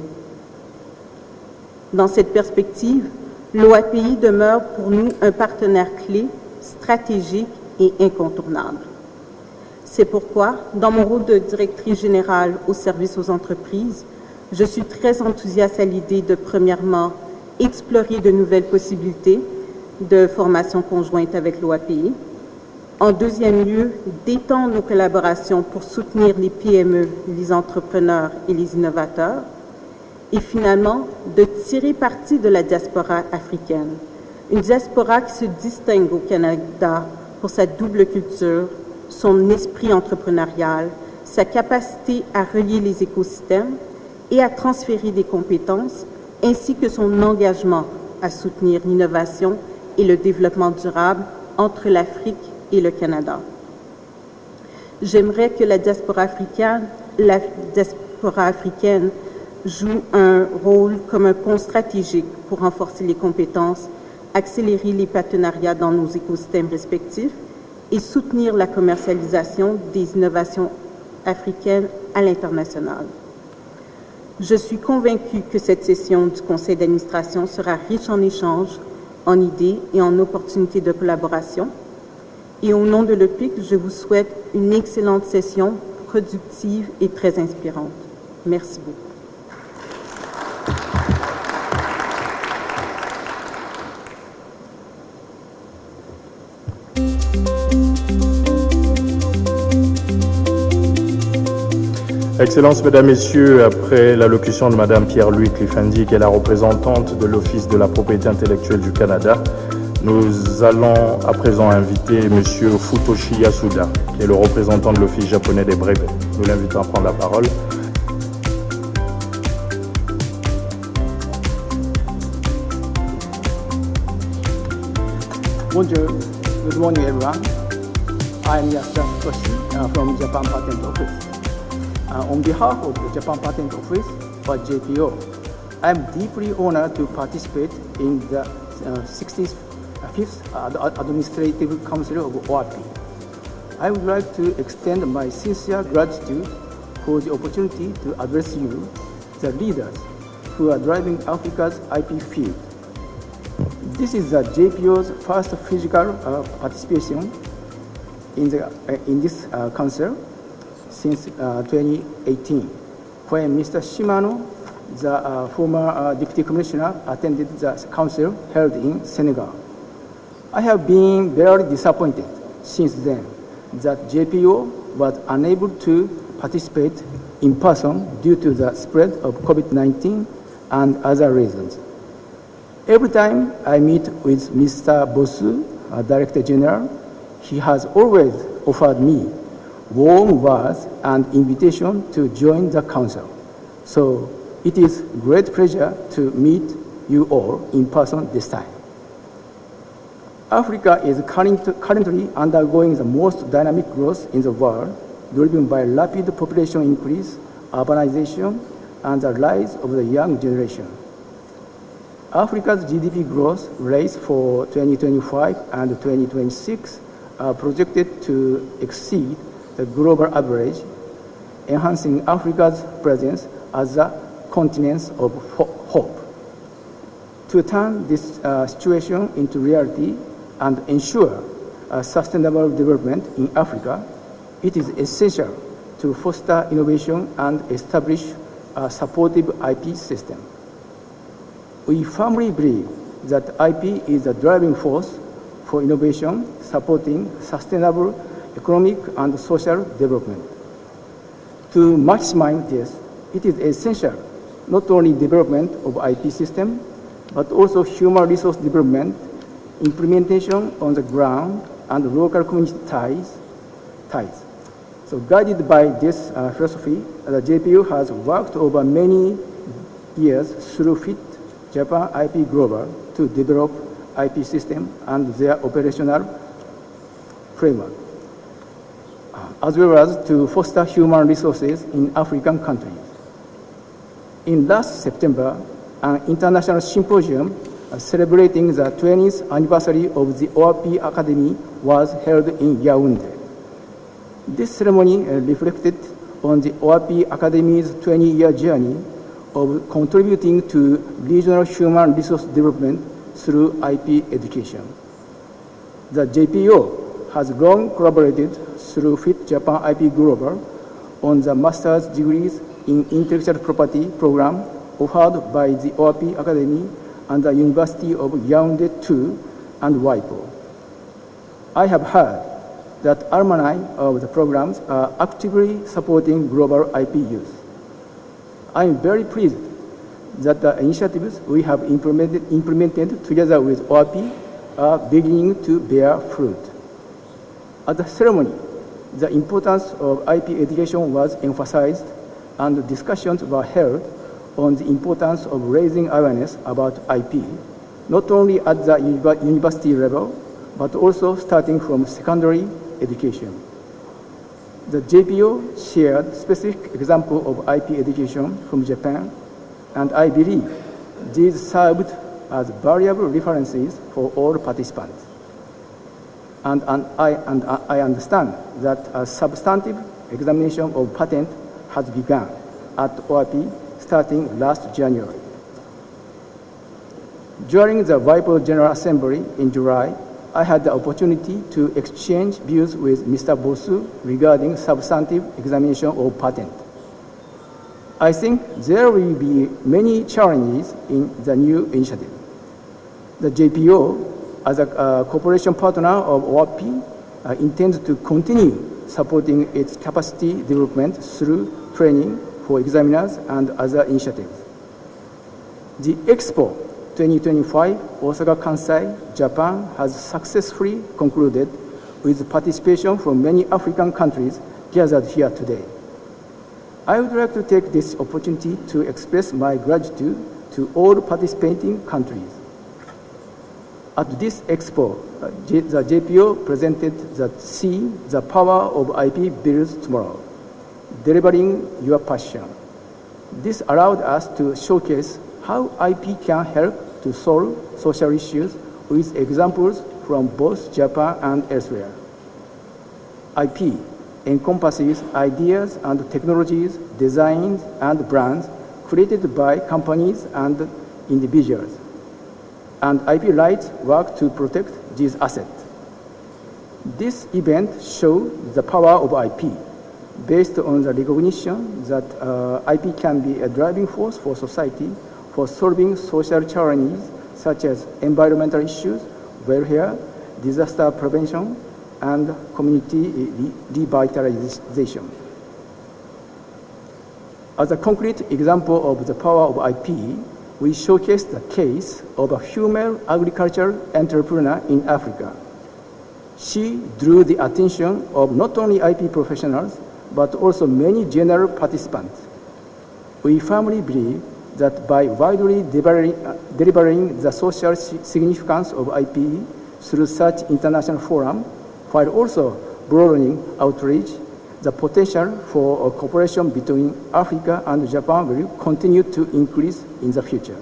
Dans cette perspective, l'OAPI demeure pour nous un partenaire clé, stratégique et incontournable. C'est pourquoi, dans mon rôle de directrice générale au service aux entreprises, je suis très enthousiaste à l'idée de, premièrement, explorer de nouvelles possibilités de formation conjointe avec l'OAPI. En deuxième lieu, d'étendre nos collaborations pour soutenir les PME, les entrepreneurs et les innovateurs. Et finalement, de tirer parti de la diaspora africaine, une diaspora qui se distingue au Canada pour sa double culture, son esprit entrepreneurial, sa capacité à relier les écosystèmes et à transférer des compétences, ainsi que son engagement à soutenir l'innovation et le développement durable entre l'Afrique et le Canada. J'aimerais que la diaspora africaine joue un rôle comme un pont stratégique pour renforcer les compétences, accélérer les partenariats dans nos écosystèmes respectifs et soutenir la commercialisation des innovations africaines à l'international. Je suis convaincue que cette session du Conseil d'administration sera riche en échanges, en idées et en opportunités de collaboration. Et au nom de l'OPIC, je vous souhaite une excellente session, productive et très inspirante. Merci beaucoup. Excellences, Mesdames, Messieurs, après l'allocution de Madame Pierre-Louis Cliffendi, qui est la représentante de l'Office de la propriété intellectuelle du Canada, nous allons à présent inviter Monsieur Futoshi Yasuda, qui est le représentant de l'Office japonais des brevets. Nous l'invitons à prendre la parole. Bonjour, good morning everyone. I am Yasuda Futoshi from Japan Patent Office. On behalf of the Japan Patent Office, or JPO, I am deeply honored to participate in the 65th Administrative Council of OAPI. I would like to extend my sincere gratitude for the opportunity to address you, the leaders who are driving Africa's IP field. This is the JPO's first physical participation in this council since 2018, when Mr. Shimano, the former Deputy Commissioner, attended the council held in Senegal. I have been very disappointed since then that JPO was unable to participate in person due to the spread of COVID-19 and other reasons. Every time I meet with Mr. Bosu, Director General, he has always offered me warm words and invitation to join the council. So it is great pleasure to meet you all in person this time. Africa is currently undergoing the most dynamic growth in the world, driven by rapid population increase, urbanization, and the rise of the young generation. Africa's GDP growth rates for 2025 and 2026 are projected to exceed the global average, enhancing Africa's presence as a continent of hope. To turn this situation into reality and ensure sustainable development in Africa, it is essential to foster innovation and establish a supportive IP system. We firmly believe that IP is a driving force for innovation, supporting sustainable economic and social development. To maximize this, it is essential not only development of IP system, but also human resource development, implementation on the ground, and local community ties. So guided by this philosophy, the JPO has worked over many years through FIT Japan IP Global to develop IP system and their operational framework, as well as to foster human resources in African countries. In last September, an international symposium celebrating the 20th anniversary of the ORP Academy was held in Yaoundé. This ceremony reflected on the ORP Academy's 20-year journey of contributing to regional human resource development through IP education. The JPO has long collaborated through FIT Japan IP Global on the master's degrees in intellectual property program offered by the ORP Academy and the University of Yaoundé 2 and WIPO. I have heard that alumni of the programs are actively supporting global IP use. I am very pleased that the initiatives we have implemented together with ORP are beginning to bear fruit. At the ceremony, the importance of IP education was emphasized and discussions were held on the importance of raising awareness about IP, not only at the university level, but also starting from secondary education. The JPO shared specific examples of IP education from Japan, and I believe these served as valuable references for all participants. And I understand that a substantive examination of patent has begun at ORP starting last January. During the WIPO General Assembly in July, I had the opportunity to exchange views with Mr. Bosu regarding substantive examination of patent. I think there will be many challenges in the new initiative. The JPO, as a cooperation partner of ORP, intends to continue supporting its capacity development through training for examiners and other initiatives. The Expo 2025 Osaka Kansai, Japan has successfully concluded with participation from many African countries gathered here today. I would like to take this opportunity to express my gratitude to all participating countries. At this Expo, the JPO presented the theme, "The Power of IP Builds Tomorrow, Delivering Your Passion." This allowed us to showcase how IP can help to solve social issues with examples from both Japan and elsewhere. IP encompasses ideas and technologies, designs, and brands created by companies and individuals. And IP rights work to protect these assets. This event shows the power of IP, based on the recognition that IP can be a driving force for society for solving social challenges such as environmental issues, welfare, disaster prevention, and community revitalization. As a concrete example of the power of IP, we showcase the case of a female agricultural entrepreneur in Africa. She drew the attention of not only IP professionals, but also many general participants. We firmly believe that by widely delivering the social significance of IP through such international forum, while also broadening outreach, the potential for cooperation between Africa and Japan will continue to increase in the future.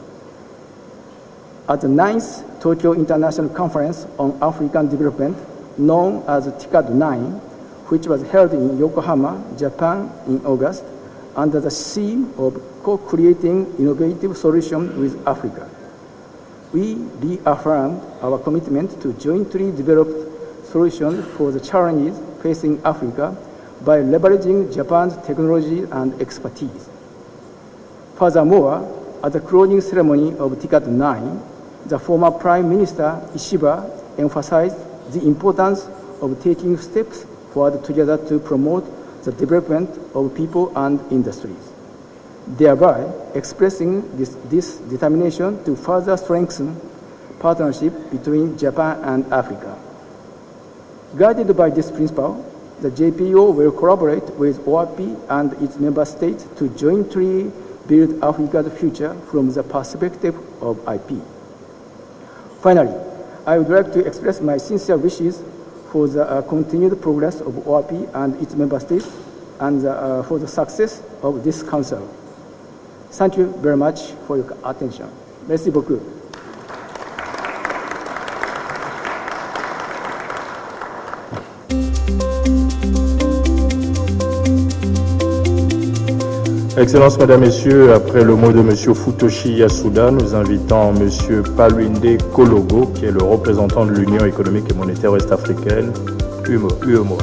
At the 9th Tokyo International Conference on African Development, known as TICAD 9, which was held in Yokohama, Japan in August, under the theme of co-creating innovative solutions with Africa. We reaffirmed our commitment to jointly develop solutions for the challenges facing Africa by leveraging Japan's technology and expertise. Furthermore, at the closing ceremony of TICAD 9, the former Prime Minister Ishiba emphasized the importance of taking steps forward together to promote the development of people and industries, thereby expressing this determination to further strengthen partnership between Japan and Africa. Guided by this principle, the JPO will collaborate with ORP and its member states to jointly build Africa's future from the perspective of IP. Finally, I would like to express my sincere wishes for the continued progress of ORP and its member states and for the success of this Council. Thank you very much for your attention. Merci beaucoup. Excellences, Mesdames, Messieurs, après le mot de M. Futoshi Yasuda, nous invitons M. Palwinde Kologo, qui est le représentant de l'Union économique et monétaire ouest-africaine, UEMOA.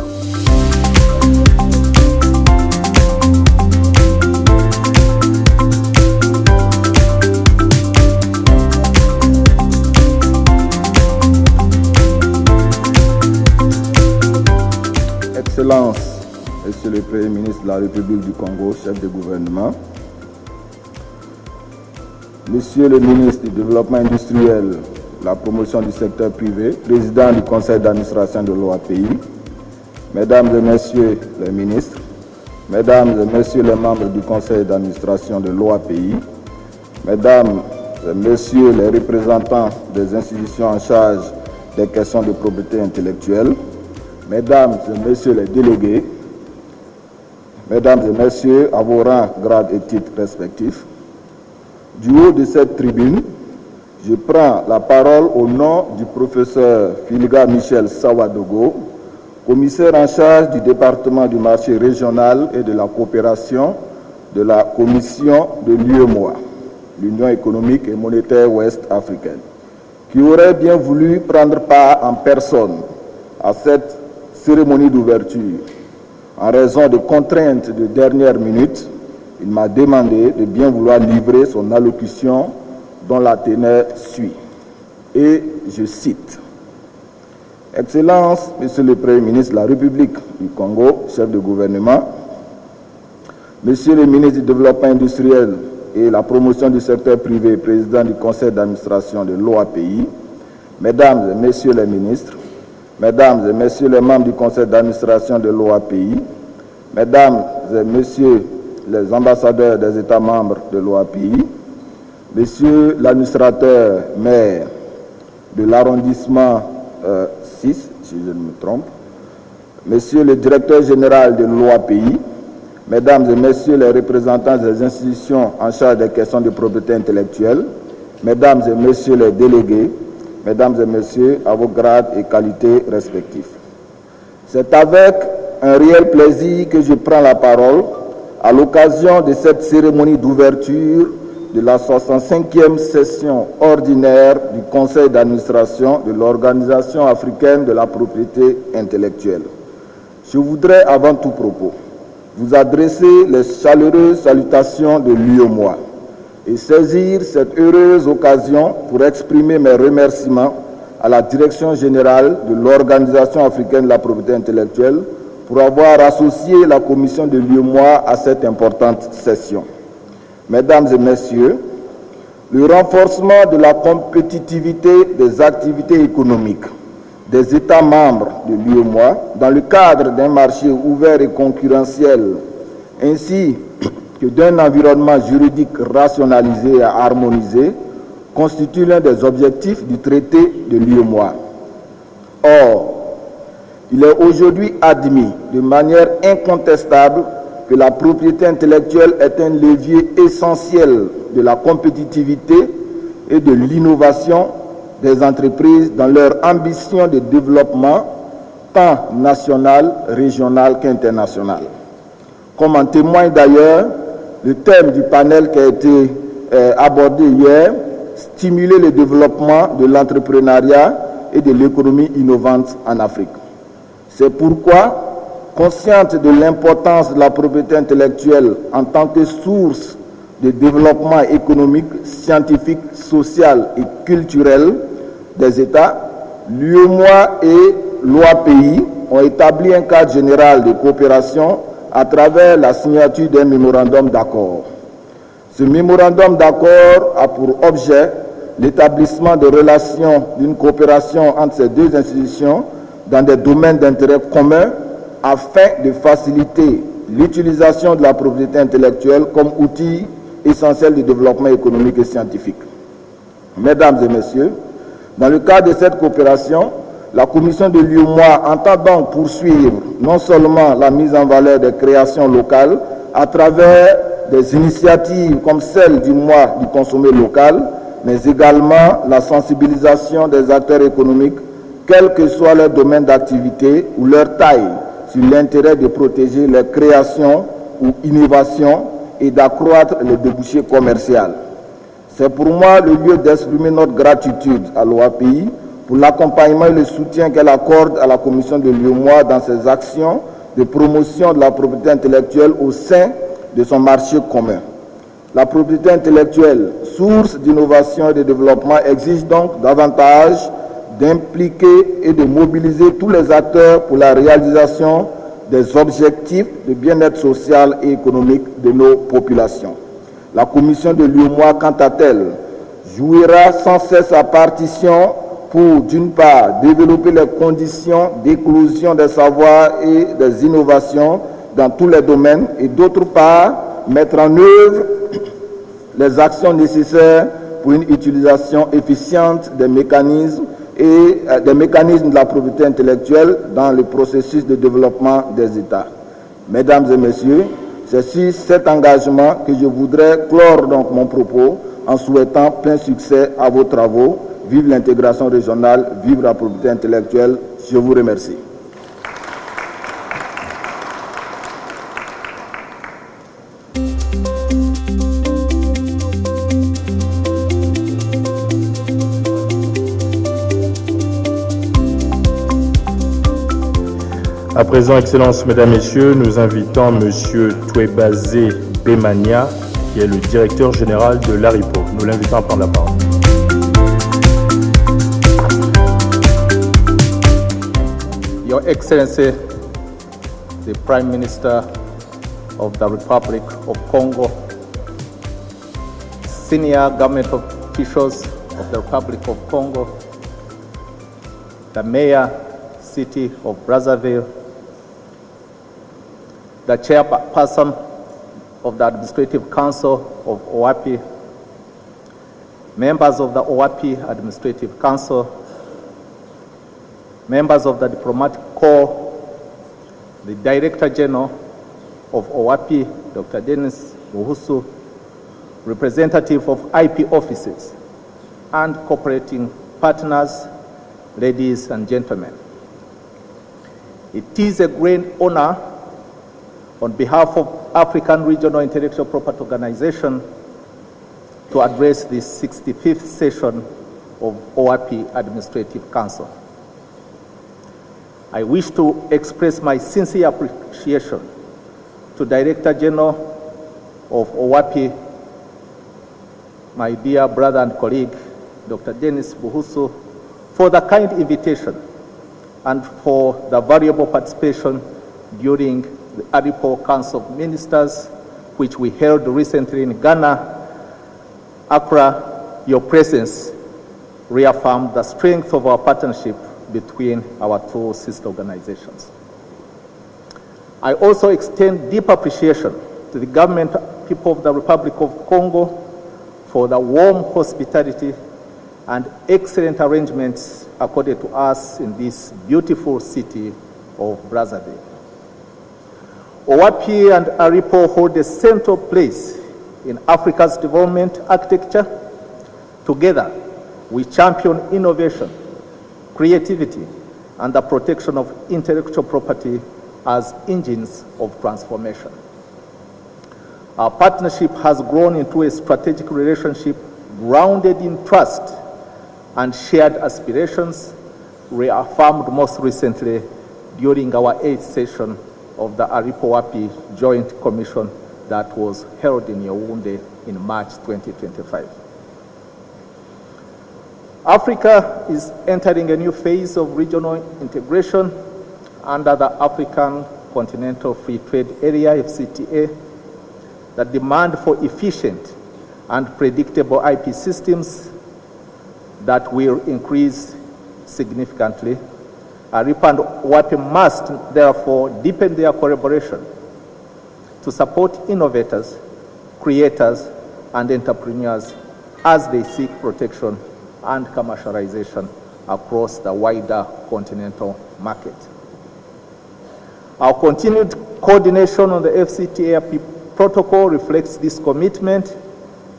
Excellences, Monsieur le Premier ministre de la République du Congo, chef de gouvernement, Monsieur le ministre du Développement industriel, la promotion du secteur privé, président du conseil d'administration de l'OAPI, Mesdames et Messieurs les ministres, Mesdames et Messieurs les membres du conseil d'administration de l'OAPI, Mesdames et Messieurs les représentants des institutions en charge des questions de propriété intellectuelle, Mesdames et Messieurs les délégués, Mesdames et Messieurs, à vos rangs, grades et titres respectifs, du haut de cette tribune, je prends la parole au nom du professeur Filiga Michel Sawadogo, commissaire en charge du département du marché régional et de la coopération de la commission de l'UEMOA, l'Union économique et monétaire ouest-africaine, qui aurait bien voulu prendre part en personne à cette cérémonie d'ouverture. En raison de contraintes de dernière minute, il m'a demandé de bien vouloir livrer son allocution dont la teneur suit. Et je cite: Excellence, Monsieur le Premier ministre de la République du Congo, chef de gouvernement, Monsieur le ministre du Développement industriel et la promotion du secteur privé, président du conseil d'administration de l'OAPI, Mesdames et Messieurs les ministres, Mesdames et Messieurs les membres du conseil d'administration de l'OAPI, Mesdames et Messieurs les ambassadeurs des États membres de l'OAPI, Monsieur l'administrateur maire de l'arrondissement 6, si je ne me trompe, Monsieur le directeur général de l'OAPI, Mesdames et Messieurs les représentants des institutions en charge des questions de propriété intellectuelle, Mesdames et Messieurs les délégués, Mesdames et Messieurs, à vos grades et qualités respectifs. C'est avec un réel plaisir que je prends la parole à l'occasion de cette cérémonie d'ouverture de la 65e session ordinaire du Conseil d'administration de l'Organisation africaine de la propriété intellectuelle. Je voudrais, avant tout propos, vous adresser les chaleureuses salutations de l'UEMOA et saisir cette heureuse occasion pour exprimer mes remerciements à la Direction générale de l'Organisation africaine de la propriété intellectuelle pour avoir associé la commission de l'UEMOA à cette importante session. Mesdames et Messieurs, le renforcement de la compétitivité des activités économiques des États membres de l'UEMOA dans le cadre d'un marché ouvert et concurrentiel, ainsi que d'un environnement juridique rationalisé et harmonisé, constitue l'un des objectifs du traité de l'UEMOA. Or, Il est aujourd'hui admis de manière incontestable que la propriété intellectuelle est un levier essentiel de la compétitivité et de l'innovation des entreprises dans leur ambition de développement tant national, régional qu'international. Comme en témoigne d'ailleurs le thème du panel qui a été abordé hier, stimuler le développement de l'entrepreneuriat et de l'économie innovante en Afrique. C'est pourquoi, consciente de l'importance de la propriété intellectuelle en tant que source de développement économique, scientifique, social et culturel des États, l'UEMOA et l'OAPI ont établi un cadre général de coopération à travers la signature d'un mémorandum d'accord. Ce mémorandum d'accord a pour objet l'établissement de relations d'une coopération entre ces deux institutions dans des domaines d'intérêt commun afin de faciliter l'utilisation de la propriété intellectuelle comme outil essentiel du développement économique et scientifique. Mesdames et messieurs, dans le cadre de cette coopération, la Commission de l'UEMOA entend donc poursuivre non seulement la mise en valeur des créations locales à travers des initiatives comme celle du mois du consommé local, mais également la sensibilisation des acteurs économiques, quel que soit leur domaine d'activité ou leur taille, sur l'intérêt de protéger les créations ou innovations et d'accroître le débouché commercial. C'est pour moi le lieu d'exprimer notre gratitude à l'OAPI pour l'accompagnement et le soutien qu'elle accorde à la Commission de l'UEMOA dans ses actions de promotion de la propriété intellectuelle au sein de son marché commun. La propriété intellectuelle, source d'innovation et de développement, exige donc davantage d'impliquer et de mobiliser tous les acteurs pour la réalisation des objectifs de bien-être social et économique de nos populations. La Commission de l'UEMOA, quant à elle, jouera sans cesse sa partition pour, d'une part, développer les conditions d'éclosion des savoirs et des innovations dans tous les domaines et, d'autre part, mettre en œuvre les actions nécessaires pour une utilisation efficiente des mécanismes de la propriété intellectuelle dans le processus de développement des États. Mesdames et messieurs, c'est sur cet engagement que je voudrais clore donc mon propos en souhaitant plein succès à vos travaux. Vive l'intégration régionale, vive la propriété intellectuelle. Je vous remercie. À présent, Excellences, Mesdames, Messieurs, nous invitons M. Twebazé Bemania, qui est le directeur général de l'ARIPO. Nous l'invitons à prendre la parole. Your Excellency, the Prime Minister of the Republic of Congo, senior government officials of the Republic of Congo, the Mayor, City of Brazzaville, the Chairperson of the Administrative Council of OAPI, members of the OAPI Administrative Council, members of the Diplomatic Corps, the Director General of OAPI, Dr. Dennis Buhusu, representative of IP offices, and cooperating partners, ladies and gentlemen. It is a great honor on behalf of African Regional Intellectual Property Organization to address the 65th session of OAPI Administrative Council. I wish to express my sincere appreciation to Director General of OAPI, my dear brother and colleague, Dr. Dennis Buhusu, for the kind invitation and for the valuable participation during the ARIPO Council of Ministers, which we held recently in Ghana. Accra, your presence reaffirmed the strength of our partnership between our two sister organizations. I also extend deep appreciation to the government people of the Republic of Congo for the warm hospitality and excellent arrangements accorded to us in this beautiful city of Brazzaville. OAPI and ARIPO hold a central place in Africa's development architecture. Together, we champion innovation, creativity, and the protection of intellectual property as engines of transformation. Our partnership has grown into a strategic relationship grounded in trust and shared aspirations, reaffirmed most recently during our 8th session of the ARIPO-OAPI Joint Commission that was held in Yaoundé in March 2025. Africa is entering a new phase of regional integration under the African Continental Free Trade Area, FCTA. The demand for efficient and predictable IP systems that will increase significantly. ARIPO and OAPI must therefore deepen their collaboration to support innovators, creators, and entrepreneurs as they seek protection and commercialization across the wider continental market. Our continued coordination on the FCTA protocol reflects this commitment,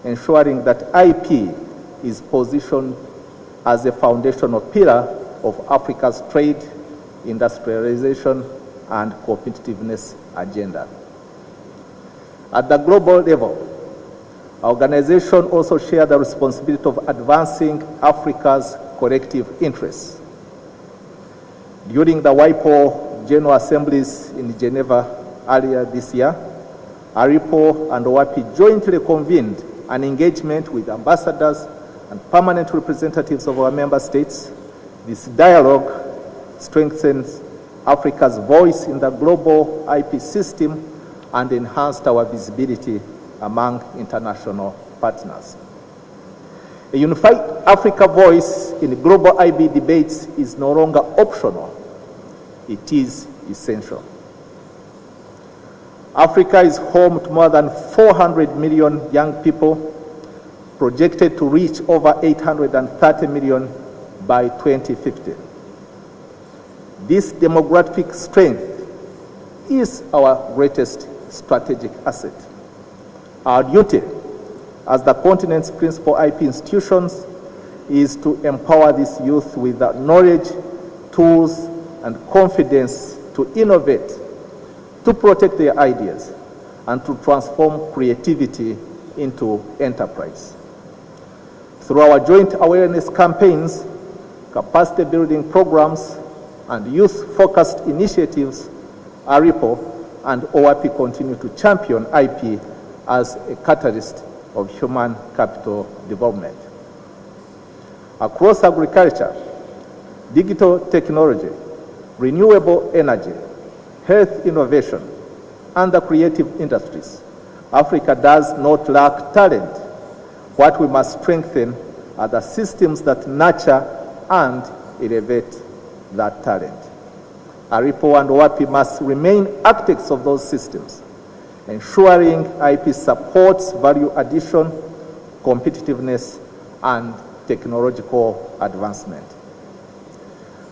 ensuring that IP is positioned as a foundational pillar of Africa's trade, industrialization, and competitiveness agenda. At the global level, our organization also shares the responsibility of advancing Africa's collective interests. During the WIPO General Assemblies in Geneva earlier this year, ARIPO and OAPI jointly convened an engagement with ambassadors and permanent representatives of our member states. This dialogue strengthens Africa's voice in the global IP system and enhanced our visibility among international partners. A unified Africa voice in global IB debates is no longer optional, it is essential. Africa is home to more than 400 million young people, projected to reach over 830 million by 2050. This demographic strength is our greatest strategic asset. Our duty as the continent's principal IP institutions is to empower this youth with the knowledge, tools, and confidence to innovate, to protect their ideas, and to transform creativity into enterprise. Through our joint awareness campaigns, capacity building programs, and youth-focused initiatives, ARIPO and OAPI continue to champion IP as a catalyst of human capital development. Across agriculture, digital technology, renewable energy, health innovation, and the creative industries, Africa does not lack talent. What we must strengthen are the systems that nurture and elevate that talent. ARIPO and OAPI must remain architects of those systems, ensuring IP supports value addition, competitiveness, and technological advancement.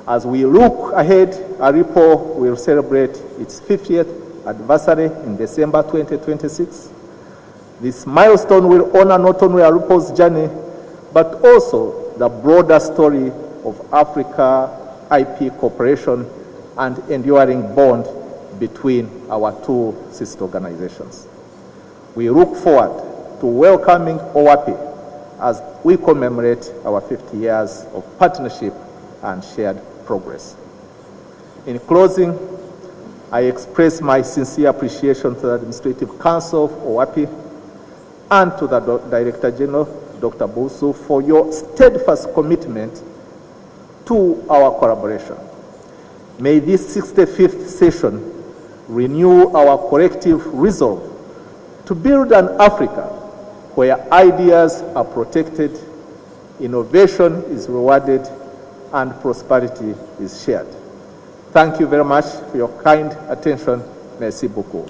As we look ahead, ARIPO will celebrate its 50th anniversary in December 2026. This milestone will honor not only ARIPO's journey, but also the broader story of Africa IP cooperation and enduring bond between our two sister organizations. We look forward to welcoming OAPI as we commemorate our 50 years of partnership and shared progress. In closing, I express my sincere appreciation to the Administrative Council of OAPI and to the Director General, Dr. Busu, for your steadfast commitment to our collaboration. May this 65th session renew our collective resolve to build an Africa where ideas are protected, innovation is rewarded, and prosperity is shared. Thank you very much for your kind attention. Merci beaucoup.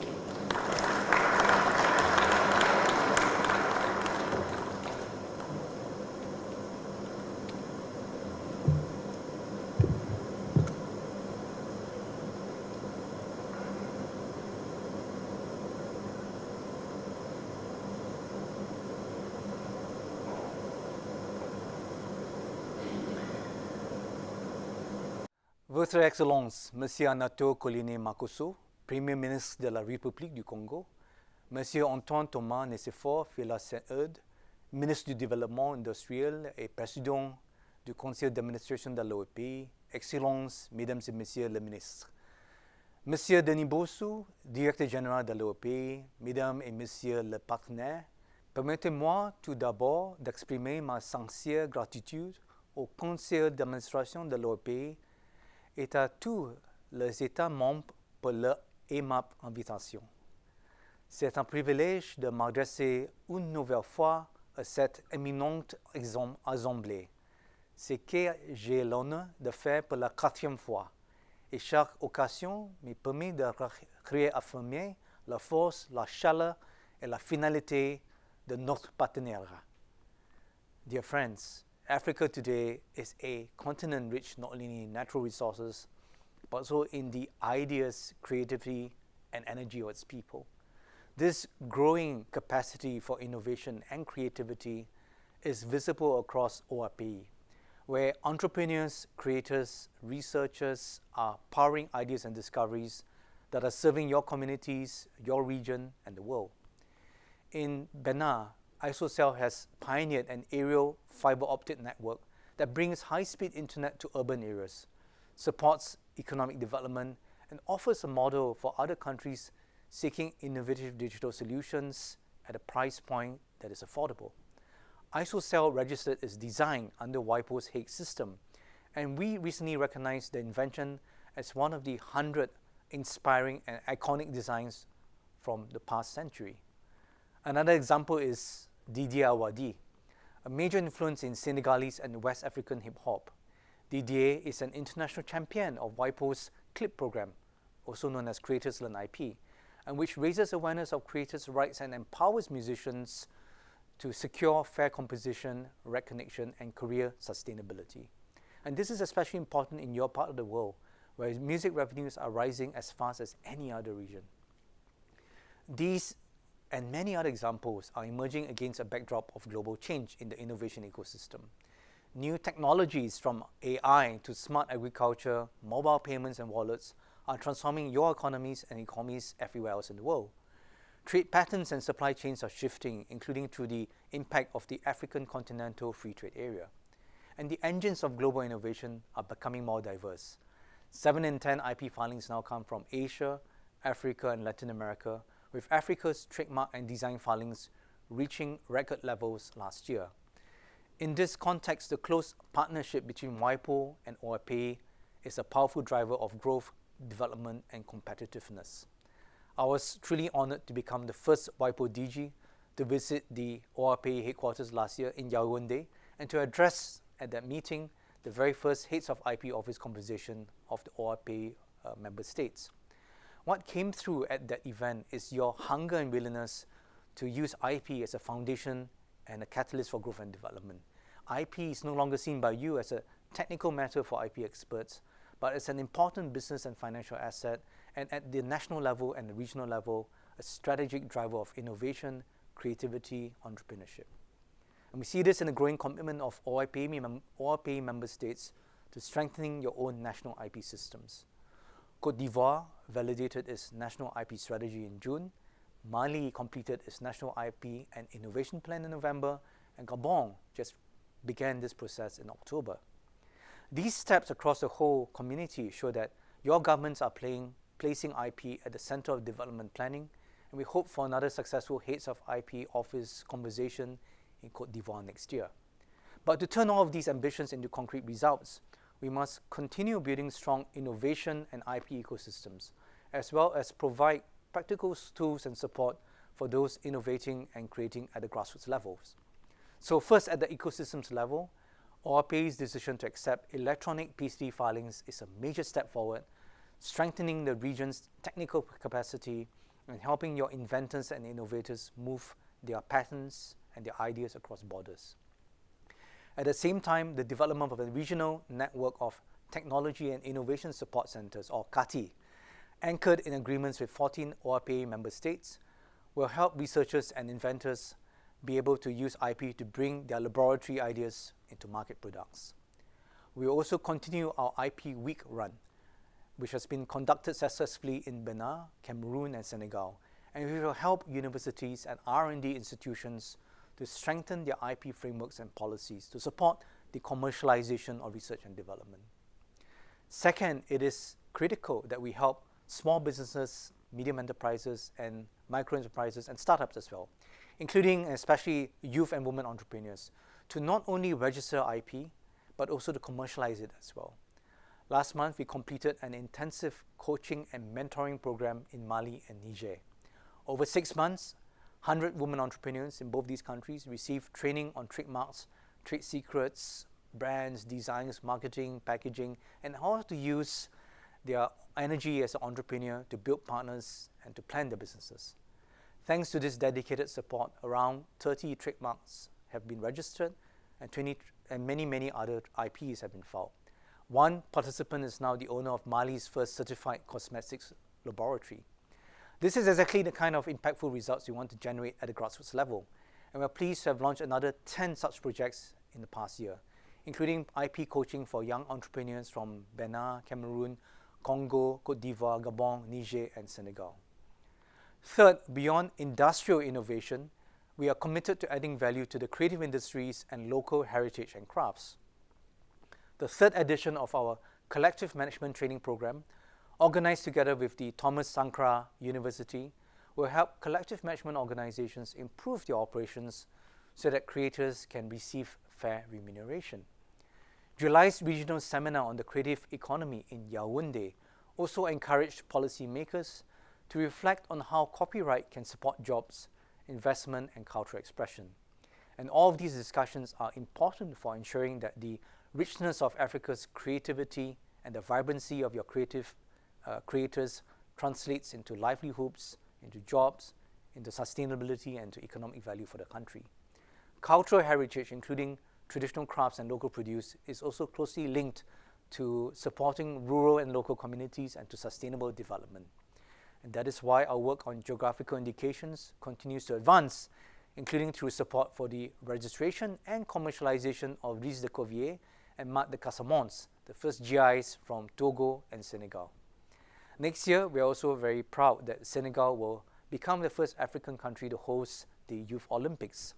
Votre Excellence, Monsieur Anato Colline Makosso, Premier ministre de la République du Congo, Monsieur Antoine Thomas Nicéphore Fila-Saint-Eudes, ministre du Développement industriel et président du Conseil d'administration de l'OEP, Excellences, Mesdames et Messieurs les ministres. Monsieur Denis Bossou, directeur général de l'OEP, Mesdames et Messieurs les partenaires, permettez-moi tout d'abord d'exprimer ma sincère gratitude au Conseil d'administration de l'OEP et à tous les États membres pour leur aimable invitation. C'est un privilège de m'adresser une nouvelle fois à cette éminente assemblée, ce que j'ai l'honneur de faire pour la 4e fois. Et chaque occasion me permet de réaffirmer la force, la chaleur et la finalité de notre partenariat. Dear friends, Africa today is a continent rich not only in natural resources, but also in the ideas, creativity, and energy of its people. This growing capacity for innovation and creativity is visible across ORP, where entrepreneurs, creators, researchers are powering ideas and discoveries that are serving your communities, your region, and the world. In Benin, ISOCEL has pioneered an aerial fiber optic network that brings high-speed internet to urban areas, supports economic development, and offers a model for other countries seeking innovative digital solutions at a price point that is affordable. ISOCEL registered its design under WIPO's Hague system, and we recently recognized the invention as one of the 100 inspiring and iconic designs from the past century. Another example is Didier Awadi, a major influence in Senegalese and West African hip-hop. Didier is an international champion of WIPO's CLIP program, also known as Creators Learn IP, and which raises awareness of creators' rights and empowers musicians to secure fair composition, recognition, and career sustainability. And this is especially important in your part of the world, where music revenues are rising as fast as any other region. These and many other examples are emerging against a backdrop of global change in the innovation ecosystem. New technologies from AI to smart agriculture, mobile payments and wallets are transforming your economies and economies everywhere else in the world. Trade patterns and supply chains are shifting, including through the impact of the African Continental Free Trade Area. And the engines of global innovation are becoming more diverse. 7 in 10 IP filings now come from Asia, Africa, and Latin America, with Africa's trademark and design filings reaching record levels last year. In this context, the close partnership between WIPO and ORP is a powerful driver of growth, development, and competitiveness. I was truly honored to become the first WIPO DG to visit the ORP headquarters last year in Yaoundé and to address at that meeting the very first Heads of IP Office conversation of the ORP member states. What came through at that event is your hunger and willingness to use IP as a foundation and a catalyst for growth and development. IP is no longer seen by you as a technical matter for IP experts, but as an important business and financial asset, and at the national level and the regional level, a strategic driver of innovation, creativity, entrepreneurship. And we see this in the growing commitment of ORP member states to strengthening your own national IP systems. Côte d'Ivoire validated its national IP strategy in June, Mali completed its national IP and innovation plan in November, and Gabon just began this process in October. These steps across the whole community show that your governments are placing IP at the center of development planning, and we hope for another successful Heads of IP Office conversation in Côte d'Ivoire next year. But to turn all of these ambitions into concrete results, we must continue building strong innovation and IP ecosystems, as well as provide practical tools and support for those innovating and creating at the grassroots levels. So first, at the ecosystems level, ORP's decision to accept electronic PCT filings is a major step forward, strengthening the region's technical capacity and helping your inventors and innovators move their patents and their ideas across borders. At the same time, the development of a regional network of Technology and Innovation Support Centers, or CATI, anchored in agreements with 14 ORPA member states, will help researchers and inventors be able to use IP to bring their laboratory ideas into market products. We will also continue our IP Week run, which has been conducted successfully in Benin, Cameroon, and Senegal, and we will help universities and R&D institutions to strengthen their IP frameworks and policies to support the commercialization of research and development. Second, it is critical that we help small businesses, medium enterprises, and micro enterprises and startups as well, including and especially youth and women entrepreneurs, to not only register IP, but also to commercialize it as well. Last month, we completed an intensive coaching and mentoring program in Mali and Niger. Over 6 months, 100 women entrepreneurs in both these countries received training on trademarks, trade secrets, brands, designs, marketing, packaging, and how to use their energy as an entrepreneur to build partners and to plan their businesses. Thanks to this dedicated support, around 30 trademarks have been registered and many other IPs have been filed. One participant is now the owner of Mali's first certified cosmetics laboratory. This is exactly the kind of impactful results we want to generate at the grassroots level, and we're pleased to have launched another 10 such projects in the past year, including IP coaching for young entrepreneurs from Benin, Cameroon, Congo, Côte d'Ivoire, Gabon, Niger, and Senegal. Third, beyond industrial innovation, we are committed to adding value to the creative industries and local heritage and crafts. The third edition of our Collective Management Training Program, organized together with the Thomas Sankara University, will help collective management organizations improve their operations so that creators can receive fair remuneration. July's regional seminar on the creative economy in Yaoundé also encouraged policymakers to reflect on how copyright can support jobs, investment, and cultural expression. And all of these discussions are important for ensuring that the richness of Africa's creativity and the vibrancy of your creators translates into livelihoods, into jobs, into sustainability, and to economic value for the country. Cultural heritage, including traditional crafts and local produce, is also closely linked to supporting rural and local communities and to sustainable development. And that is why our work on geographical indications continues to advance, including through support for the registration and commercialization of Riz de Corvier and Marc de Casamance, the first GIs from Togo and Senegal. Next year, we are also very proud that Senegal will become the first African country to host the Youth Olympics.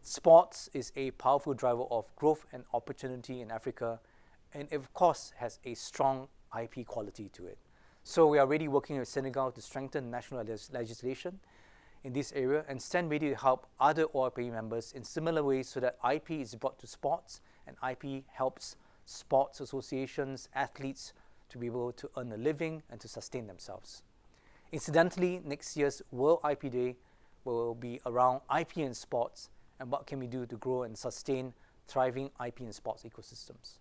Sports is a powerful driver of growth and opportunity in Africa, and of course has a strong IP quality to it. So we are already working with Senegal to strengthen national legislation in this area and stand ready to help other ORPE members in similar ways so that IP is brought to sports and IP helps sports associations, athletes to be able to earn a living and to sustain themselves. Incidentally, next year's World IP Day will be around IP and sports and what can we do to grow and sustain thriving IP and sports ecosystems.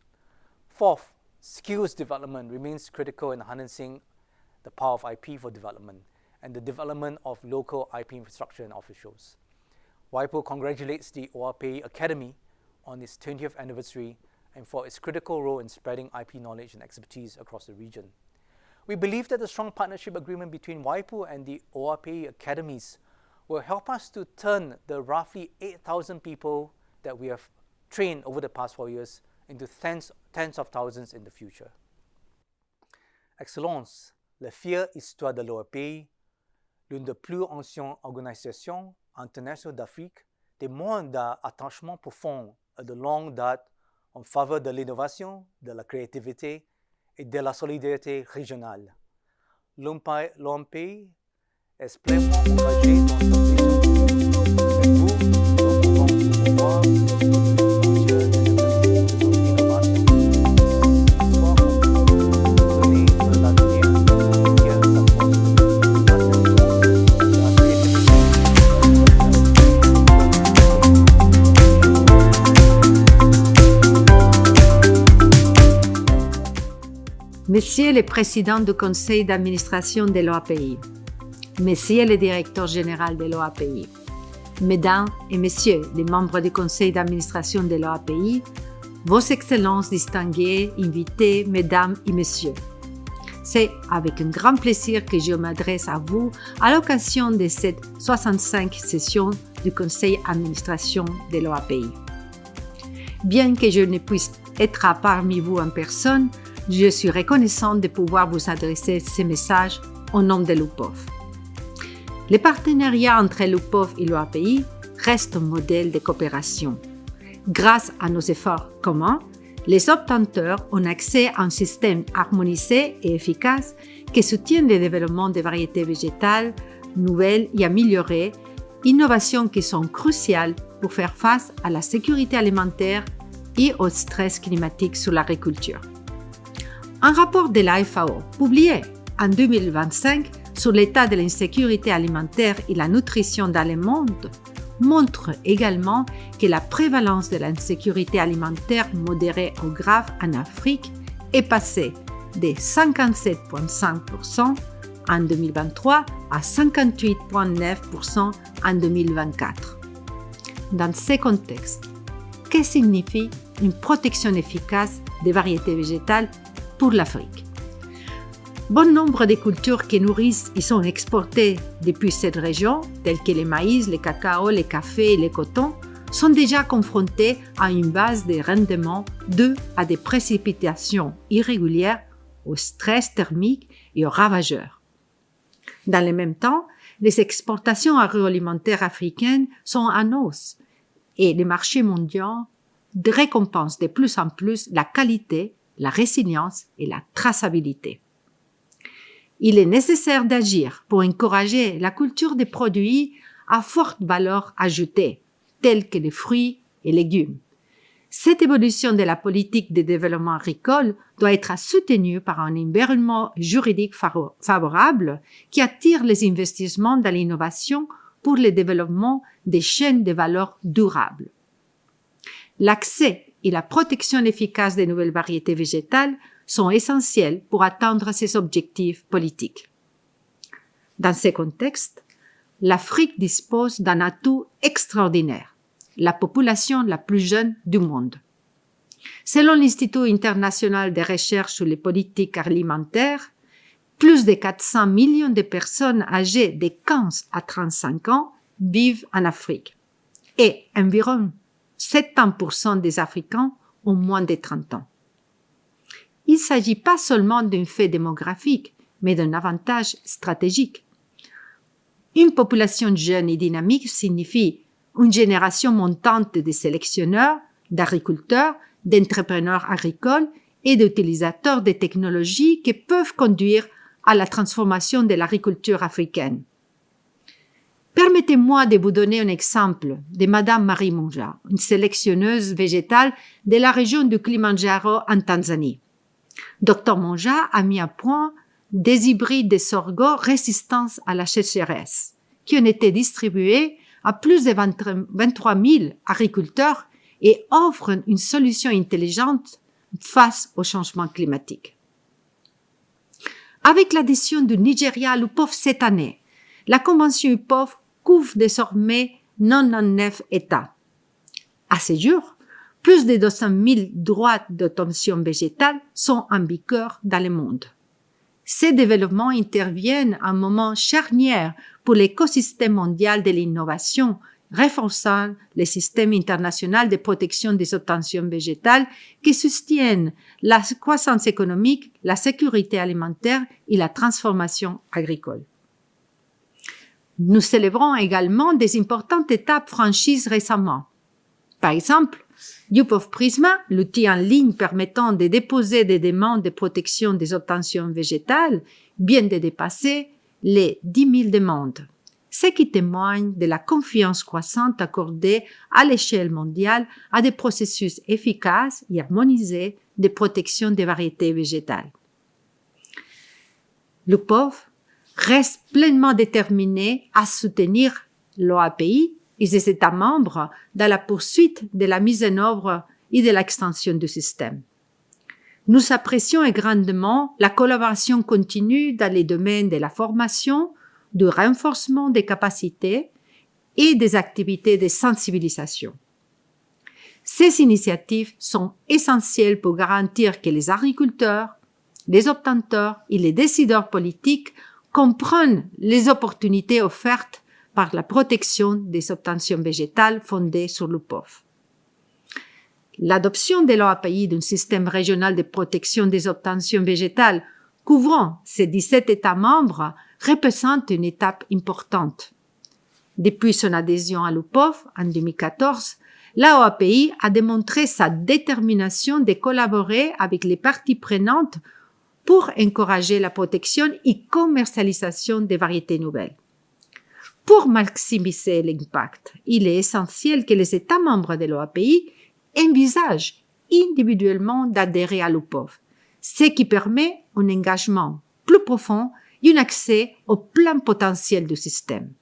Fourth, skills development remains critical in harnessing the power of IP for development and the development of local IP infrastructure and officials. WIPO congratulates the ORPE Academy on its 20th anniversary and for its critical role in spreading IP knowledge and expertise across the region. We believe that the strong partnership agreement between WIPO and the ORPE Academies will help us to turn the roughly 8,000 people that we have trained over the past 4 years into tens of thousands in the future. Excellence, la fière histoire de l'ORPE, l'une des plus anciennes organisations internationales d'Afrique, témoigne d'un attachement profond et de longue date en faveur de l'innovation, de la créativité et de la solidarité régionale. L'ORPE est pleinement engagé dans cette vision. Avec vous, nous pouvons promouvoir Monsieur le Président du Conseil d'administration de l'OAPI, Monsieur le Directeur général de l'OAPI, Mesdames et Messieurs les membres du Conseil d'administration de l'OAPI, Vos Excellences distinguées, invités, Mesdames et Messieurs. C'est avec un grand plaisir que je m'adresse à vous à l'occasion de cette 65e session du Conseil d'administration de l'OAPI. Bien que je ne puisse être parmi vous en personne, Je suis reconnaissante de pouvoir vous adresser ces messages au nom de l'UPOF. Les partenariats entre l'UPOF et l'OAPI restent un modèle de coopération. Grâce à nos efforts communs, les obtenteurs ont accès à un système harmonisé et efficace qui soutient le développement des variétés végétales nouvelles et améliorées, innovations qui sont cruciales pour faire face à la sécurité alimentaire et au stress climatique sur l'agriculture. Un rapport de la FAO, publié en 2025 sur l'état de l'insécurité alimentaire et la nutrition dans le monde, montre également que la prévalence de l'insécurité alimentaire modérée ou grave en Afrique est passée de 57,5% en 2023 à 58,9% en 2024. Dans ce contexte, que signifie une protection efficace des variétés végétales pour l'Afrique? Bon nombre de cultures qui nourrissent et sont exportées depuis cette région, telles que le maïs, le cacao, le café et le coton, sont déjà confrontées à une base de rendement due à des précipitations irrégulières, au stress thermique et aux ravageurs. Dans le même temps, les exportations agroalimentaires africaines sont en hausse et les marchés mondiaux récompensent de plus en plus la qualité, la résilience et la traçabilité. Il est nécessaire d'agir pour encourager la culture des produits à forte valeur ajoutée, tels que les fruits et légumes. Cette évolution de la politique de développement agricole doit être soutenue par un environnement juridique favorable qui attire les investissements dans l'innovation pour le développement des chaînes de valeur durables. L'accès et la protection efficace des nouvelles variétés végétales sont essentiels pour atteindre ces objectifs politiques. Dans ce contexte, l'Afrique dispose d'un atout extraordinaire, la population la plus jeune du monde. Selon l'Institut international de recherche sur les politiques alimentaires, plus de 400 millions de personnes âgées de 15 à 35 ans vivent en Afrique et environ 70% des Africains ont moins de 30 ans. Il ne s'agit pas seulement d'un fait démographique, mais d'un avantage stratégique. Une population jeune et dynamique signifie une génération montante de sélectionneurs, d'agriculteurs, d'entrepreneurs agricoles et d'utilisateurs de technologies qui peuvent conduire à la transformation de l'agriculture africaine. Permettez-moi de vous donner un exemple de Madame Marie Monja, une sélectionneuse végétale de la région du Kilimanjaro en Tanzanie. Dr Monja a mis à point des hybrides de sorgho résistants à la sécheresse, qui ont été distribués à plus de 23 000 agriculteurs et offrent une solution intelligente face au changement climatique. Avec l'adhésion du Nigeria à l'UPOF cette année, la Convention UPOF couvre désormais 99 États. À ce jour, plus de 200 000 droits d'obtention végétale sont en vigueur dans le monde. Ces développements interviennent à un moment charnière pour l'écosystème mondial de l'innovation, renforçant le système international de protection des obtentions végétales qui soutiennent la croissance économique, la sécurité alimentaire et la transformation agricole. Nous célébrons également des importantes étapes franchises récemment. Par exemple, UPOF Prisma, l'outil en ligne permettant de déposer des demandes de protection des obtentions végétales, vient de dépasser les 10 000 demandes, ce qui témoigne de la confiance croissante accordée à l'échelle mondiale à des processus efficaces et harmonisés de protection des variétés végétales. L'UPOF reste pleinement déterminé à soutenir l'OAPI et ses États membres dans la poursuite de la mise en œuvre et de l'extension du système. Nous apprécions grandement la collaboration continue dans les domaines de la formation, du renforcement des capacités et des activités de sensibilisation. Ces initiatives sont essentielles pour garantir que les agriculteurs, les obtenteurs et les décideurs politiques comprennent les opportunités offertes par la protection des obtentions végétales fondées sur l'UPOF. L'adoption de l'OAPI d'un système régional de protection des obtentions végétales couvrant ces 17 États membres représente une étape importante. Depuis son adhésion à l'UPOV en 2014, la OAPI a démontré sa détermination de collaborer avec les parties prenantes pour encourager la protection et commercialisation des variétés nouvelles. Pour maximiser l'impact, il est essentiel que les États membres de l'OAPI envisagent individuellement d'adhérer à l'UPOV, ce qui permet un engagement plus profond et un accès au plein potentiel du système.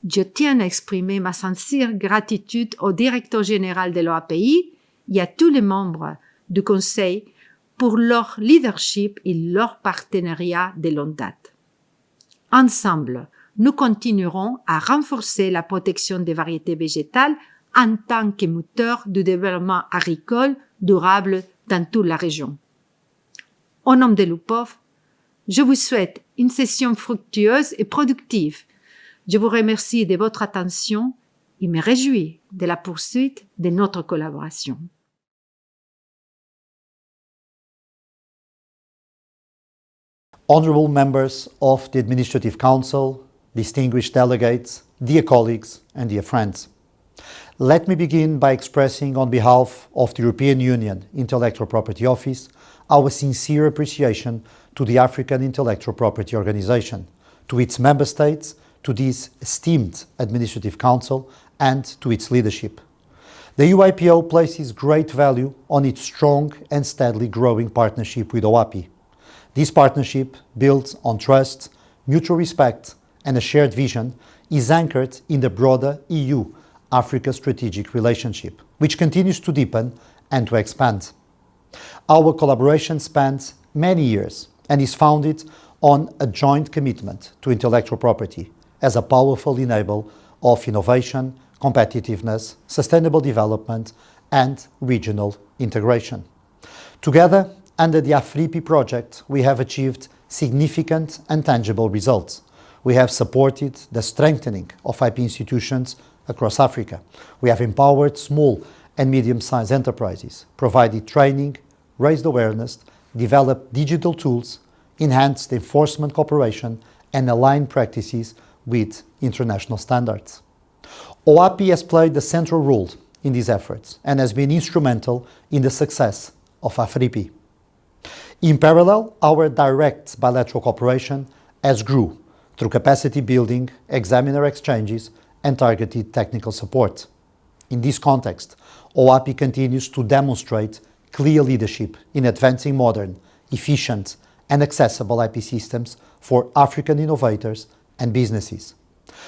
Je tiens à exprimer ma sincère gratitude au directeur général de l'OAPI et à tous les membres du Conseil pour leur leadership et leur partenariat de longue date. Ensemble, nous continuerons à renforcer la protection des variétés végétales en tant que moteur du développement agricole durable dans toute la région. Au nom de l'UPOV, je vous souhaite une session fructueuse et productive. Je vous remercie de votre attention et me réjouis de la poursuite de notre collaboration. Honourable members of the Administrative Council, distinguished delegates, dear colleagues and dear friends. Let me begin by expressing on behalf of the European Union Intellectual Property Office our sincere appreciation to the African Intellectual Property Organization, to its member states, to this esteemed Administrative Council and to its leadership. The UIPO places great value on its strong and steadily growing partnership with OAPI. This partnership, built on trust, mutual respect and a shared vision, is anchored in the broader EU-Africa strategic relationship, which continues to deepen and to expand. Our collaboration spans many years and is founded on a joint commitment to intellectual property as a powerful enabler of innovation, competitiveness, sustainable development and regional integration. Together, under the AFRIPI project, we have achieved significant and tangible results. We have supported the strengthening of IP institutions across Africa. We have empowered small and medium-sized enterprises, provided training, raised awareness, developed digital tools, enhanced enforcement cooperation, and aligned practices with international standards. OAPI has played a central role in these efforts and has been instrumental in the success of AFRIPI. In parallel, our direct bilateral cooperation has grew through capacity building, examiner exchanges, and targeted technical support. In this context, OAPI continues to demonstrate clear leadership in advancing modern, efficient, and accessible IP systems for African innovators and businesses.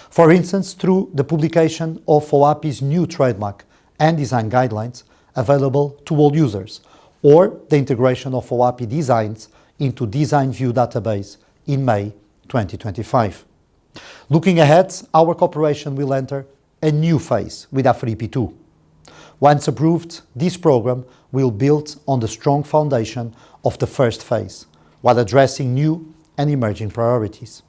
For instance, through the publication of OAPI's new trademark and design guidelines available to all users, or the integration of OAPI designs into DesignView database in May 2025. Looking ahead, our cooperation will enter a new phase with AFRIPI2. Once approved, this program will build on the strong foundation of the first phase, while addressing new and emerging priorities.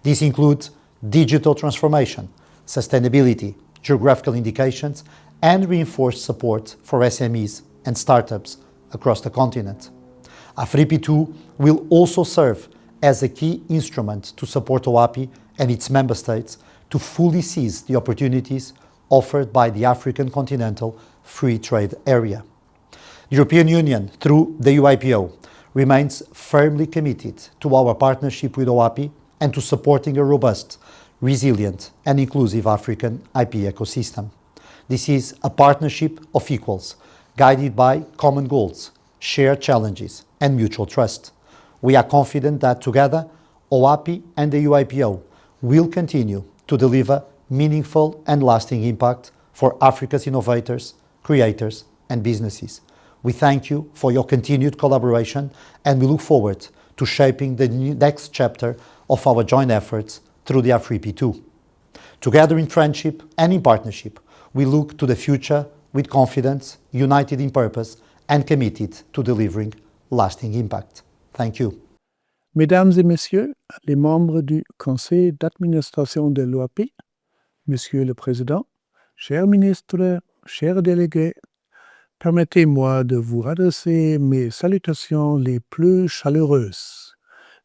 These include digital transformation, sustainability, geographical indications, and reinforced support for SMEs and startups across the continent. AFRIPI2 will also serve as a key instrument to support OAPI and its member states to fully seize the opportunities offered by the African Continental Free Trade Area. The European Union, through the UIPO, remains firmly committed to our partnership with OAPI and to supporting a robust, resilient and inclusive African IP ecosystem. This is a partnership of equals, guided by common goals, shared challenges and mutual trust. We are confident that together, OAPI and the UIPO will continue to deliver meaningful and lasting impact for Africa's innovators, creators and businesses. We thank you for your continued collaboration and we look forward to shaping the next chapter of our joint efforts through the AFRIPI2. Together in friendship and in partnership, we look to the future with confidence, united in purpose and committed to delivering lasting impact. Thank you. Mesdames et messieurs, les membres du conseil d'administration de l'OAPI, Monsieur le Président, chers ministres, chers délégués, permettez-moi de vous adresser mes salutations les plus chaleureuses.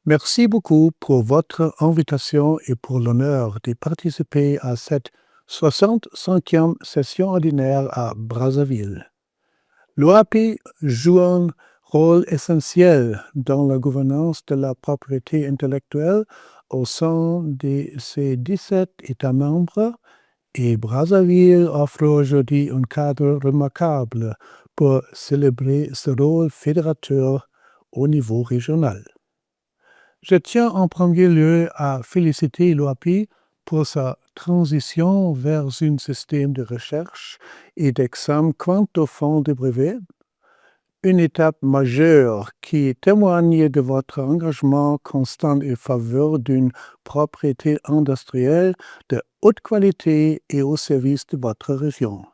Merci beaucoup pour votre invitation et pour l'honneur de participer à cette 65e session ordinaire à Brazzaville. L'OAPI joue un rôle essentiel dans la gouvernance de la propriété intellectuelle au sein de ses 17 États membres et Brazzaville offre aujourd'hui un cadre remarquable pour célébrer ce rôle fédérateur au niveau régional. Je tiens en premier lieu à féliciter l'OAPI pour sa transition vers un système de recherche et d'examen quant au fonds de brevet, une étape majeure qui témoigne de votre engagement constant en faveur d'une propriété industrielle de haute qualité et au service de votre région.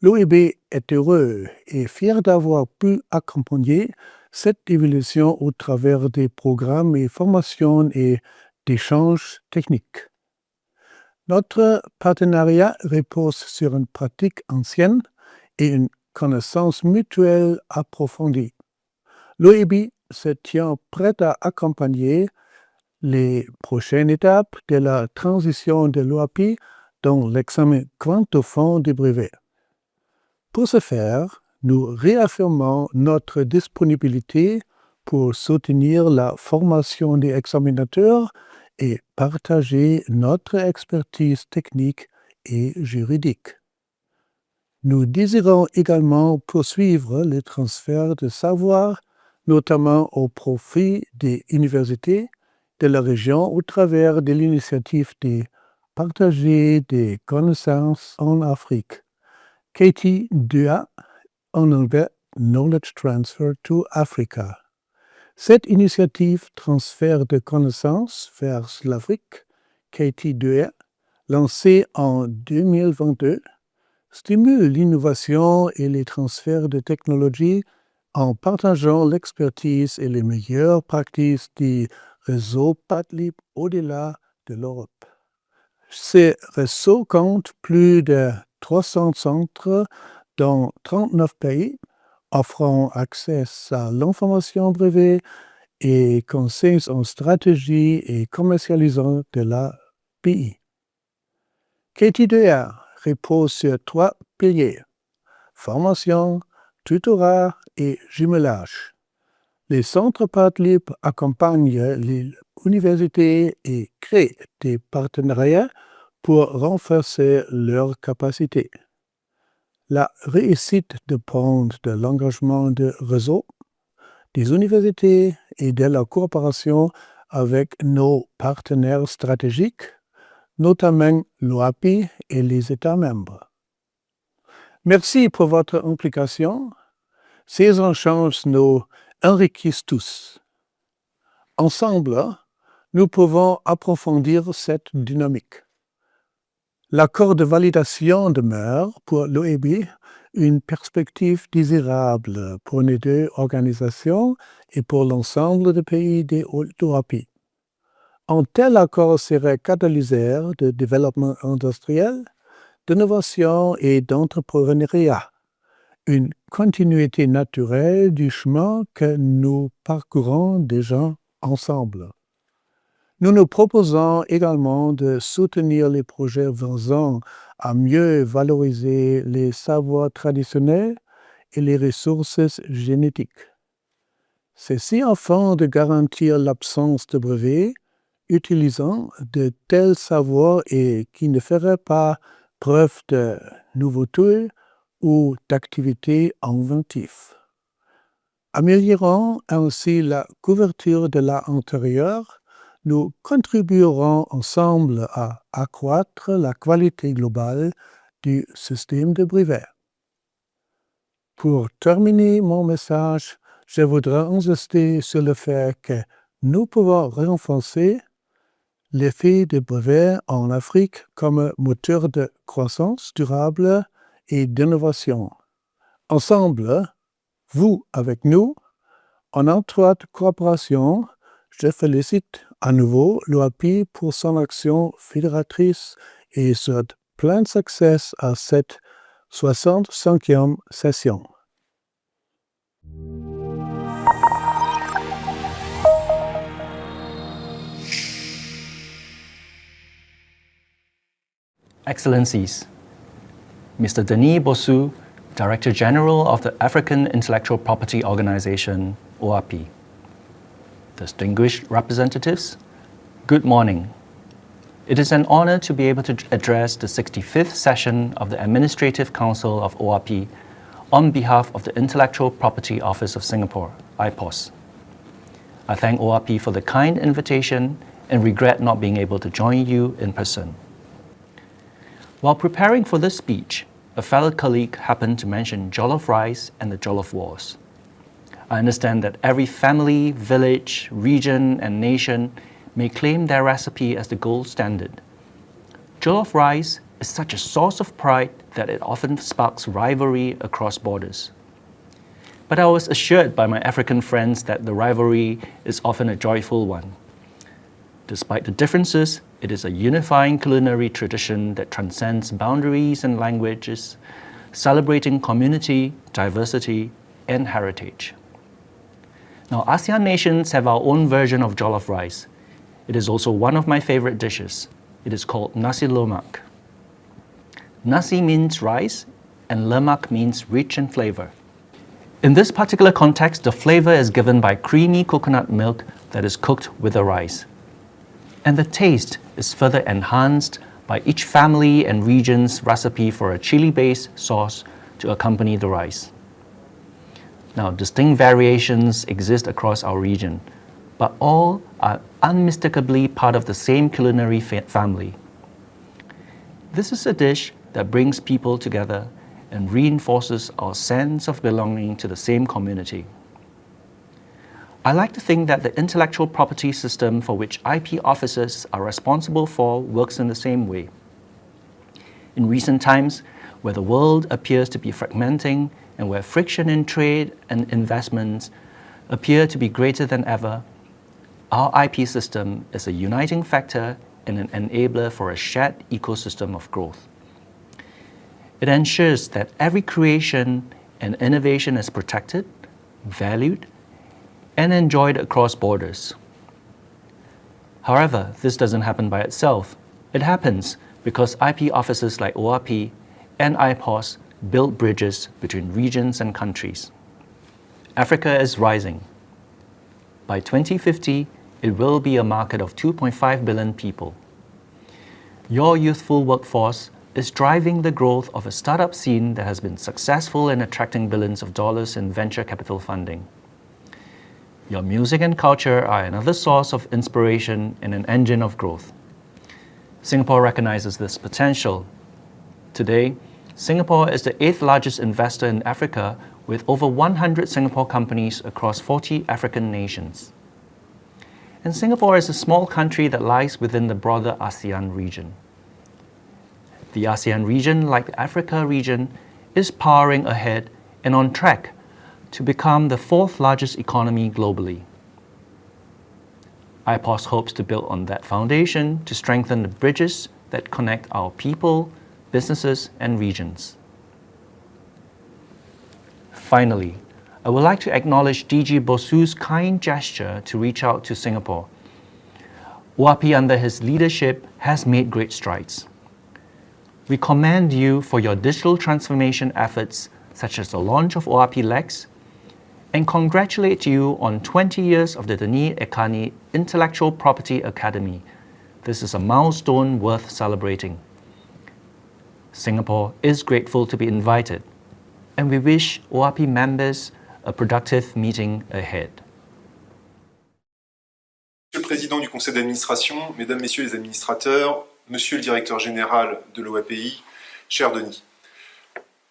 L'OIB est heureux et fier d'avoir pu accompagner cette évolution au travers des programmes et formations et d'échanges techniques. Notre partenariat repose sur une pratique ancienne et une connaissance mutuelle approfondie. L'OIB se tient prêt à accompagner les prochaines étapes de la transition de l'OAPI dans l'examen quant au fonds de brevet. Pour ce faire, nous réaffirmons notre disponibilité pour soutenir la formation des examinateurs et partager notre expertise technique et juridique. Nous désirons également poursuivre le transfert de savoir, notamment au profit des universités de la région au travers de l'initiative de partager des connaissances en Afrique. KT2A, en anglais Knowledge Transfer to Africa. Cette initiative transfert de connaissances vers l'Afrique, KT2A, lancée en 2022, stimule l'innovation et les transferts de technologies en partageant l'expertise et les meilleures pratiques du réseau Padlib au-delà de l'Europe. Ce réseau compte plus de 300 centres dans 39 pays, offrant accès à l'information brevet et conseils en stratégie et commercialisation de la pays. KT2A repose sur 3 piliers: formation, tutorat et jumelage. Les centres Padlib accompagnent les universités et créent des partenariats pour renforcer leurs capacités. La réussite dépend de l'engagement du réseau, des universités et de la coopération avec nos partenaires stratégiques, notamment l'OAPI et les États membres. Merci pour votre implication. Ces échanges nous enrichissent tous. Ensemble, nous pouvons approfondir cette dynamique. L'accord de validation demeure pour l'OIB une perspective désirable pour les deux organisations et pour l'ensemble des pays de l'OAPI. Un tel accord serait catalyseur de développement industriel, d'innovation et d'entrepreneuriat, une continuité naturelle du chemin que nous parcourons déjà ensemble. Nous nous proposons également de soutenir les projets visant à mieux valoriser les savoirs traditionnels et les ressources génétiques. Ceci afin de garantir l'absence de brevets utilisant de tels savoirs et qui ne feraient pas preuve de nouveauté ou d'activité inventive. Améliorant ainsi la couverture de l'intérieur, nous contribuerons ensemble à accroître la qualité globale du système de brevet. Pour terminer mon message, je voudrais insister sur le fait que nous pouvons renforcer l'effet des brevets en Afrique comme moteur de croissance durable et d'innovation. Ensemble, vous avec nous, en étroite coopération, je félicite à nouveau l'OAPI pour son action fédératrice et souhaite plein succès à cette 65e session. Excellencies, Mr. Denis Bossu, Director General of the African Intellectual Property Organization, OIP. Distinguished representatives, good morning. It is an honor to be able to address the 65th session of the Administrative Council of OIP on behalf of the Intellectual Property Office of Singapore, IPOS. I thank OIP for the kind invitation and regret not being able to join you in person. While preparing for this speech, a fellow colleague happened to mention jollof rice and the jollof wars. I understand that every family, village, region, and nation may claim their recipe as the gold standard. Jollof rice is such a source of pride that it often sparks rivalry across borders. But I was assured by my African friends that the rivalry is often a joyful one. Despite the differences, it is a unifying culinary tradition that transcends boundaries and languages, celebrating community, diversity, and heritage. Now, ASEAN nations have our own version of jollof rice. It is also one of my favorite dishes. It is called nasi lemak. Nasi means rice, and lemak means rich in flavor. In this particular context, the flavor is given by creamy coconut milk that is cooked with the rice. And the taste is further enhanced by each family and region's recipe for a chili-based sauce to accompany the rice. Now, distinct variations exist across our region, but all are unmistakably part of the same culinary family. This is a dish that brings people together and reinforces our sense of belonging to the same community. I like to think that the intellectual property system for which IP officers are responsible for works in the same way. In recent times, where the world appears to be fragmenting and where friction in trade and investments appear to be greater than ever, our IP system is a uniting factor and an enabler for a shared ecosystem of growth. It ensures that every creation and innovation is protected, valued, and enjoyed across borders. However, this doesn't happen by itself. It happens because IP offices like OIP and IPOS build bridges between regions and countries. Africa is rising. By 2050, it will be a market of 2.5 billion people. Your youthful workforce is driving the growth of a startup scene that has been successful in attracting billions of dollars in venture capital funding. Your music and culture are another source of inspiration and an engine of growth. Singapore recognizes this potential. Today, Singapore is the 8th largest investor in Africa with over 100 Singapore companies across 40 African nations. And Singapore is a small country that lies within the broader ASEAN region. The ASEAN region, like the Africa region, is powering ahead and on track to become the 4th largest economy globally. IPOS hopes to build on that foundation to strengthen the bridges that connect our people, businesses, and regions. Finally, I would like to acknowledge DG Bossu's kind gesture to reach out to Singapore. OIP under his leadership has made great strides. We commend you for your digital transformation efforts, such as the launch of OIP Lex, and congratulate you on 20 years of the Denis Ekani Intellectual Property Academy. This is a milestone worth celebrating. Singapore is grateful to be invited, and we wish OIP members a productive meeting ahead. Monsieur le Président du Conseil d'administration, Mesdames, Messieurs les administrateurs, Monsieur le Directeur Général de l'OAPI, cher Denis.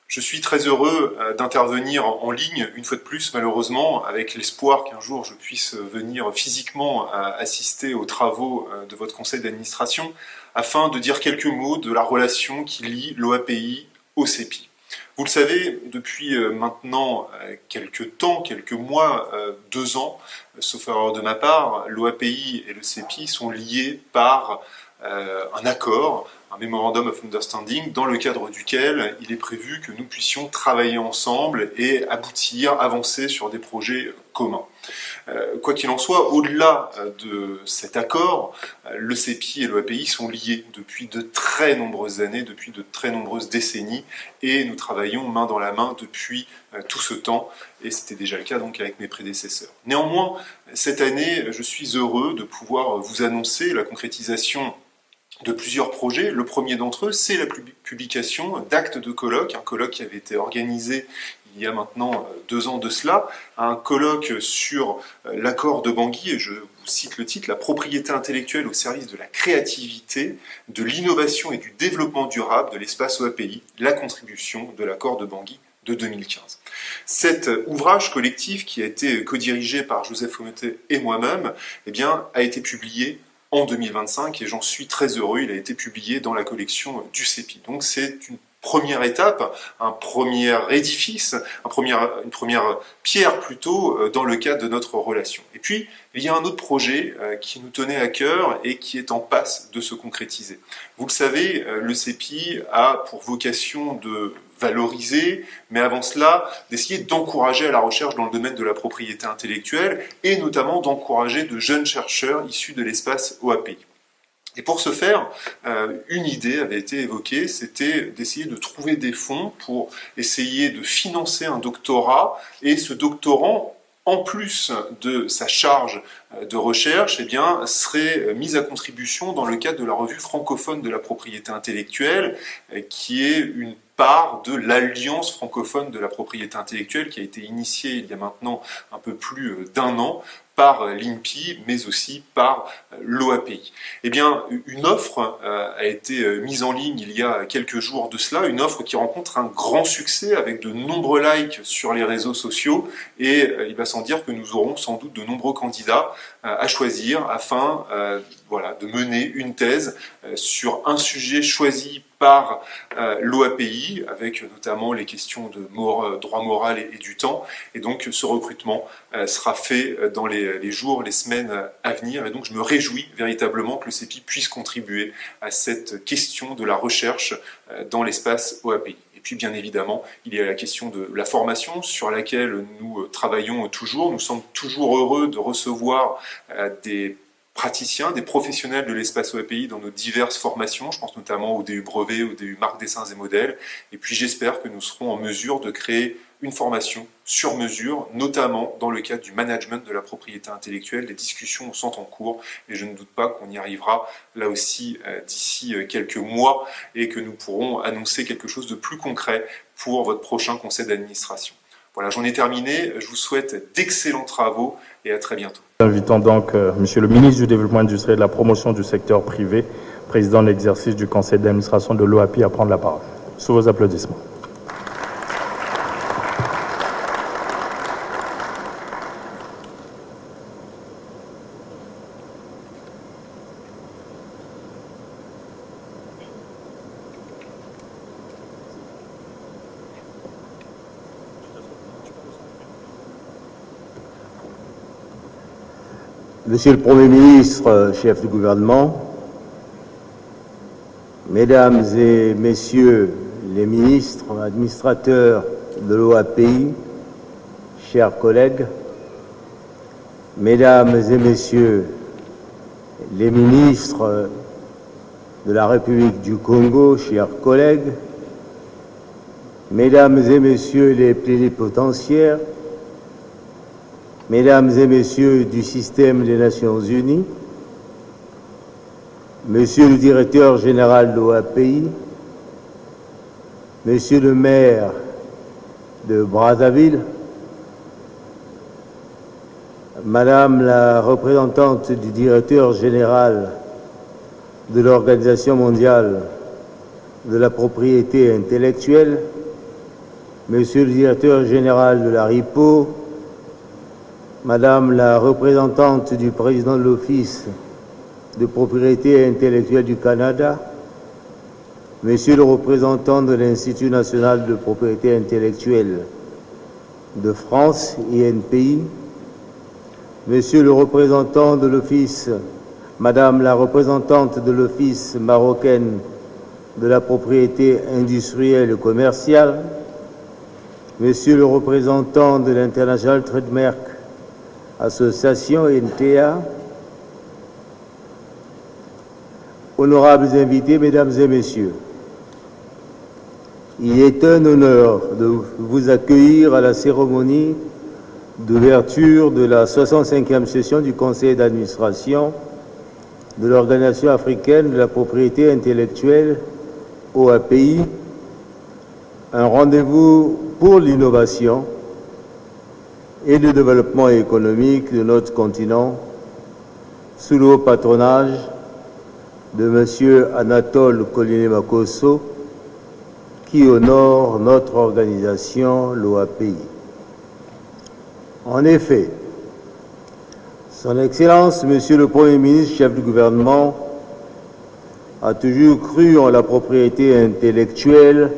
Je suis très heureux d'intervenir en ligne, une fois de plus, malheureusement, avec l'espoir qu'un jour je puisse venir physiquement assister aux travaux de votre conseil d'administration, afin de dire quelques mots de la relation qui lie l'OAPI au CEPI. Vous le savez, depuis maintenant quelques temps, quelques mois, 2 ans, sauf erreur de ma part, l'OAPI et le CEPI sont liés par un accord un Memorandum of Understanding, dans le cadre duquel il est prévu que nous puissions travailler ensemble et aboutir, avancer sur des projets communs. Quoi qu'il en soit, au-delà de cet accord, le CEPI et l'OAPI sont liés depuis de très nombreuses années, depuis de très nombreuses décennies, et nous travaillons main dans la main depuis tout ce temps, et c'était déjà le cas donc avec mes prédécesseurs. Néanmoins, cette année, je suis heureux de pouvoir vous annoncer la concrétisation de plusieurs projets. Le premier d'entre eux, c'est la publication d'actes de colloque, un colloque qui avait été organisé il y a maintenant 2 ans de cela, un colloque sur l'accord de Bangui, et je vous cite le titre, « La propriété intellectuelle au service de la créativité, de l'innovation et du développement durable de l'espace OAPI, la contribution de l'accord de Bangui » de 2015. Cet ouvrage collectif, qui a été codirigé par Joseph Ometé et moi-même, eh bien, a été publié en 2025, et j'en suis très heureux, il a été publié dans la collection du CEPI. Donc c'est une première étape, un premier édifice, une première pierre plutôt dans le cadre de notre relation. Et puis, il y a un autre projet qui nous tenait à cœur et qui est en passe de se concrétiser. Vous le savez, le CEPI a pour vocation de valoriser, mais avant cela, d'essayer d'encourager à la recherche dans le domaine de la propriété intellectuelle et notamment d'encourager de jeunes chercheurs issus de l'espace OAPI. Et pour ce faire, une idée avait été évoquée, c'était d'essayer de trouver des fonds pour essayer de financer un doctorat, et ce doctorant, en plus de sa charge de recherche, eh bien, serait mis à contribution dans le cadre de la revue francophone de la propriété intellectuelle, qui est une part de l'Alliance francophone de la propriété intellectuelle qui a été initiée il y a maintenant un peu plus d'1 an par l'INPI, mais aussi par l'OAPI. Eh bien, une offre a été mise en ligne il y a quelques jours de cela, une offre qui rencontre un grand succès avec de nombreux likes sur les réseaux sociaux, et il va sans dire que nous aurons sans doute de nombreux candidats à choisir afin de mener une thèse sur un sujet choisi par l'OAPI, avec notamment les questions de droit moral et du temps. Et donc ce recrutement sera fait dans les jours, les semaines à venir. Et donc je me réjouis véritablement que le CEPI puisse contribuer à cette question de la recherche dans l'espace OAPI. Et puis bien évidemment, il y a la question de la formation sur laquelle nous travaillons toujours. Nous sommes toujours heureux de recevoir des praticiens, des professionnels de l'espace OAPI dans nos diverses formations. Je pense notamment au DU Brevet, au DU Marque Dessins et Modèles. Et puis j'espère que nous serons en mesure de créer une formation sur mesure, notamment dans le cadre du management de la propriété intellectuelle. Les discussions sont en cours et je ne doute pas qu'on y arrivera là aussi d'ici quelques mois et que nous pourrons annoncer quelque chose de plus concret pour votre prochain conseil d'administration. Voilà, j'en ai terminé. Je vous souhaite d'excellents travaux et à très bientôt. Invitant donc Monsieur le ministre du Développement industriel et de la promotion du secteur privé, président en exercice du conseil d'administration de l'OAPI, à prendre la parole. Sous vos applaudissements. Monsieur le Premier ministre, chef du gouvernement, Mesdames et Messieurs les ministres, administrateurs de l'OAPI, chers collègues, Mesdames et Messieurs les ministres de la République du Congo, chers collègues, Mesdames et Messieurs les plénipotentiaires, Mesdames et Messieurs du système des Nations Unies, Monsieur le directeur général de l'OAPI, Monsieur le maire de Brazzaville, Madame la représentante du directeur général de l'Organisation mondiale de la propriété intellectuelle, Monsieur le directeur général de la RIPO, Madame la représentante du président de l'Office de propriété intellectuelle du Canada, Monsieur le représentant de l'Institut national de propriété intellectuelle de France, INPI, Monsieur le représentant de l'Office, Madame la représentante de l'Office marocaine de la propriété industrielle et commerciale, Monsieur le représentant de l'International Trademark Association, INTA, honorables invités, Mesdames et Messieurs, il est un honneur de vous accueillir à la cérémonie d'ouverture de la 65e session du Conseil d'administration de l'Organisation africaine de la propriété intellectuelle, OAPI, un rendez-vous pour l'innovation et le développement économique de notre continent sous le haut patronage de M. Anatole Koliné-Makosso, qui honore notre organisation, l'OAPI. En effet, Son Excellence, Monsieur le Premier ministre, chef du gouvernement, a toujours cru en la propriété intellectuelle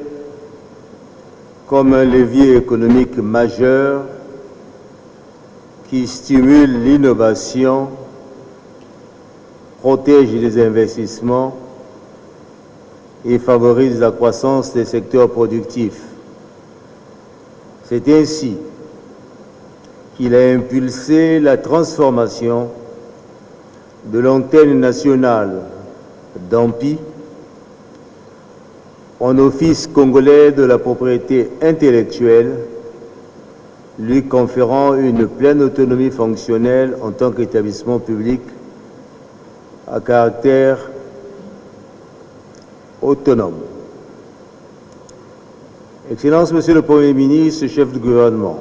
comme un levier économique majeur qui stimule l'innovation, protège les investissements et favorise la croissance des secteurs productifs. C'est ainsi qu'il a impulsé la transformation de l'antenne nationale d'AMPI en Office congolais de la propriété intellectuelle, lui conférant une pleine autonomie fonctionnelle en tant qu'établissement public à caractère autonome. Excellence, Monsieur le Premier ministre, chef du gouvernement,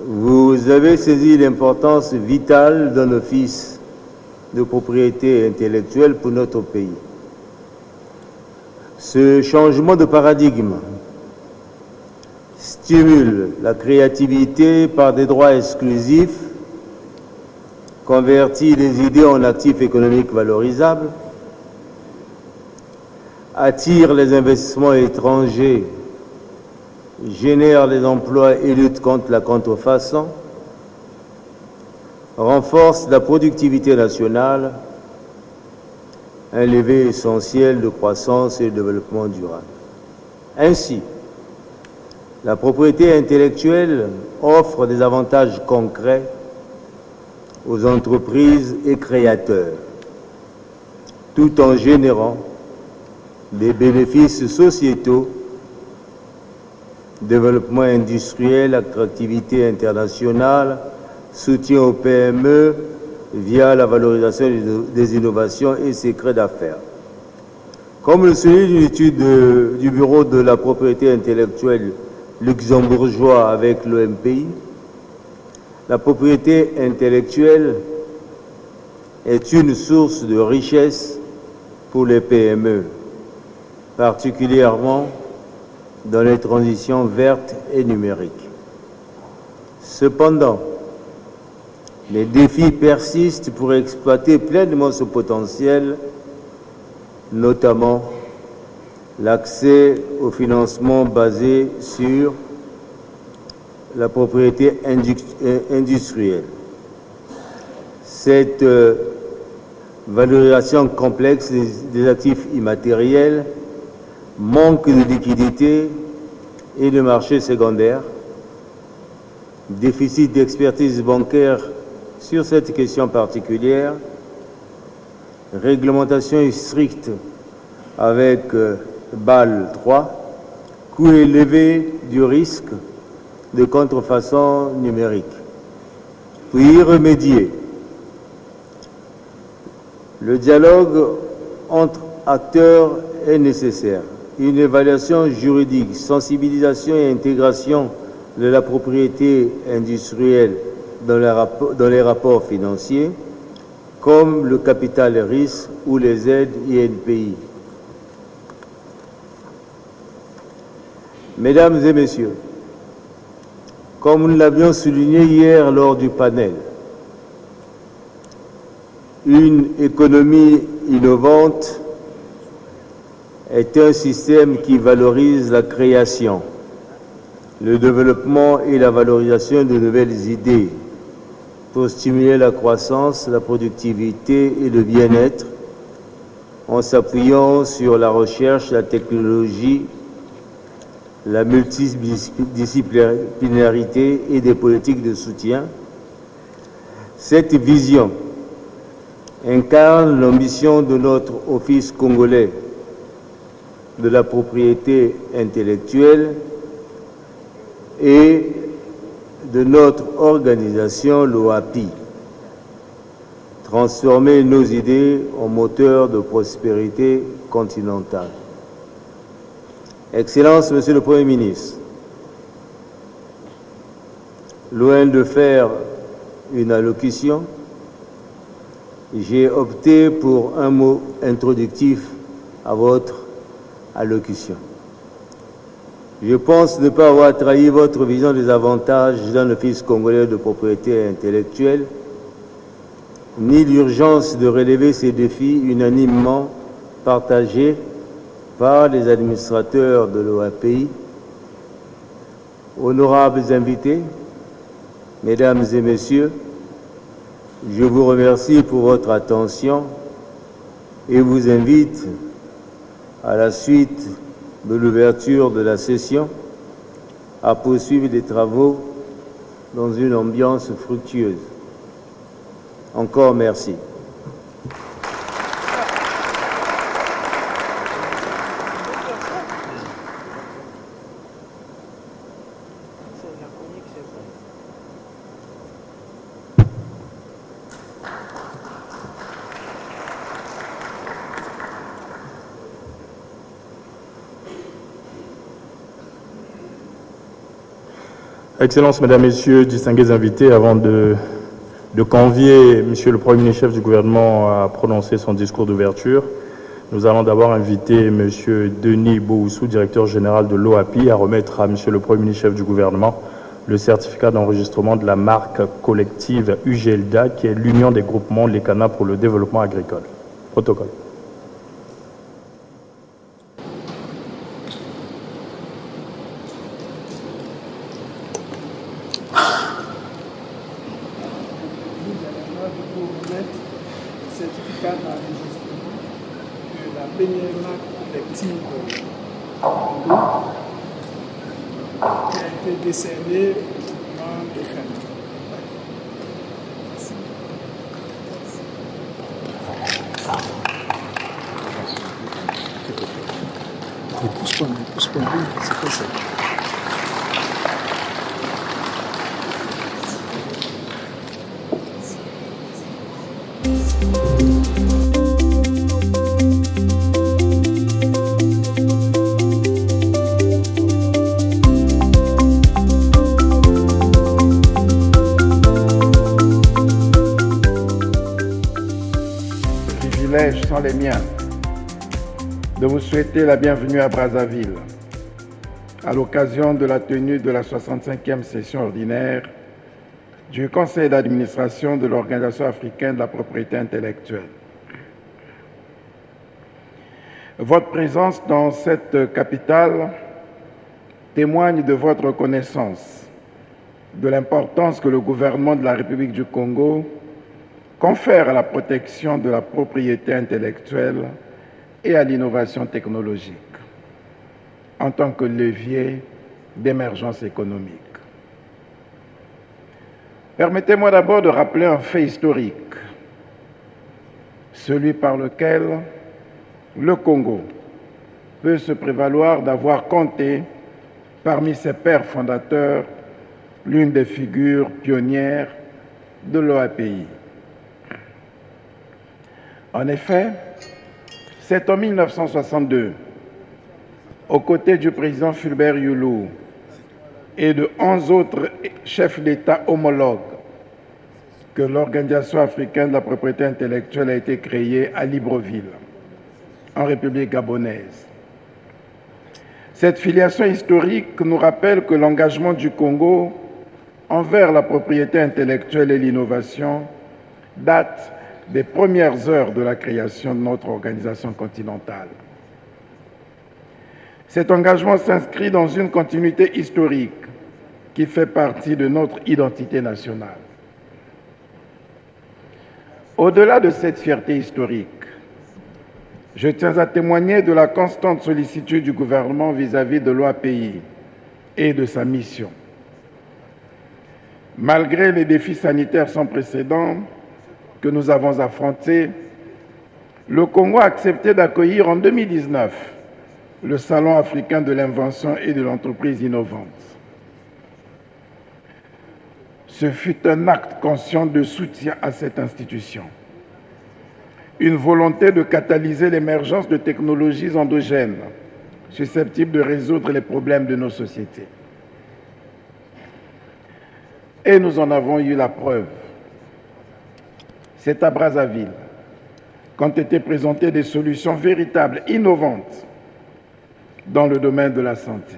vous avez saisi l'importance vitale d'un office de propriété intellectuelle pour notre pays. Ce changement de paradigme stimule la créativité par des droits exclusifs, convertit les idées en actifs économiques valorisables, attire les investissements étrangers, génère les emplois et lutte contre la contrefaçon, renforce la productivité nationale, un levier essentiel de croissance et de développement durable. Ainsi, la propriété intellectuelle offre des avantages concrets aux entreprises et créateurs, tout en générant des bénéfices sociétaux, développement industriel, attractivité internationale, soutien aux PME via la valorisation des innovations et secrets d'affaires. Comme le souligne une étude du Bureau de la propriété intellectuelle luxembourgeois avec l'OMPI, la propriété intellectuelle est une source de richesse pour les PME, particulièrement dans les transitions vertes et numériques. Cependant, les défis persistent pour exploiter pleinement ce potentiel, notamment l'accès au financement basé sur la propriété industrielle. Cette valorisation complexe des actifs immatériels, manque de liquidité et de marché secondaire, déficit d'expertise bancaire sur cette question particulière, réglementation stricte avec BAL 3, coût élevé du risque de contrefaçon numérique. Pour y remédier, le dialogue entre acteurs est nécessaire. Une évaluation juridique, sensibilisation et intégration de la propriété industrielle dans les rapports financiers, comme le capital risque ou les aides INPI. Mesdames et Messieurs, comme nous l'avions souligné hier lors du panel, une économie innovante est un système qui valorise la création, le développement et la valorisation de nouvelles idées pour stimuler la croissance, la productivité et le bien-être en s'appuyant sur la recherche, la technologie, la multidisciplinarité et des politiques de soutien. Cette vision incarne l'ambition de notre Office congolais de la propriété intellectuelle et de notre organisation, l'OAPI. Transformer nos idées en moteur de prospérité continentale. Excellences, Monsieur le Premier ministre, loin de faire une allocution, j'ai opté pour un mot introductif à votre allocution. Je pense ne pas avoir trahi votre vision des avantages dans l'Office congolais de propriété intellectuelle, ni l'urgence de relever ces défis unanimement partagés par les administrateurs de l'OAPI. Honorables invités, Mesdames et Messieurs, je vous remercie pour votre attention et vous invite à la suite de l'ouverture de la session à poursuivre les travaux dans une ambiance fructueuse. Encore merci. Excellences, Mesdames, Messieurs, distingués invités, avant de convier Monsieur le Premier ministre chef du gouvernement à prononcer son discours d'ouverture, nous allons d'abord inviter Monsieur Denis Boussou, directeur général de l'OAPI, à remettre à Monsieur le Premier ministre chef du gouvernement le certificat d'enregistrement de la marque collective UGELDA, qui est l'Union des groupements Lekana pour le développement agricole. Protocole. Certificat d'enregistrement de la première marque collective qui a été décernée au mouvement de Canada. Pousse pas, c'est pas ça. Sont les miens de vous souhaiter la bienvenue à Brazzaville à l'occasion de la tenue de la 65e session ordinaire du Conseil d'administration de l'Organisation africaine de la propriété intellectuelle. Votre présence dans cette capitale témoigne de votre reconnaissance de l'importance que le gouvernement de la République du Congo confère à la protection de la propriété intellectuelle et à l'innovation technologique en tant que levier d'émergence économique. Permettez-moi d'abord de rappeler un fait historique, celui par lequel le Congo peut se prévaloir d'avoir compté parmi ses pères fondateurs l'une des figures pionnières de l'OAPI. En effet, c'est en 1962, aux côtés du président Fulbert Youlou et de 11 autres chefs d'État homologues, que l'Organisation africaine de la propriété intellectuelle a été créée à Libreville, en République gabonaise. Cette filiation historique nous rappelle que l'engagement du Congo envers la propriété intellectuelle et l'innovation date des premières heures de la création de notre organisation continentale. Cet engagement s'inscrit dans une continuité historique qui fait partie de notre identité nationale. Au-delà de cette fierté historique, Je tiens à témoigner de la constante sollicitude du gouvernement vis-à-vis de l'OAPI et de sa mission. Malgré les défis sanitaires sans précédent que nous avons affrontés, le Congo a accepté d'accueillir en 2019 le Salon africain de l'invention et de l'entreprise innovante. Ce fut un acte conscient de soutien à cette institution, une volonté de catalyser l'émergence de technologies endogènes susceptibles de résoudre les problèmes de nos sociétés. Et nous en avons eu la preuve. C'est à Brazzaville qu'ont été présentées des solutions véritables, innovantes, dans le domaine de la santé.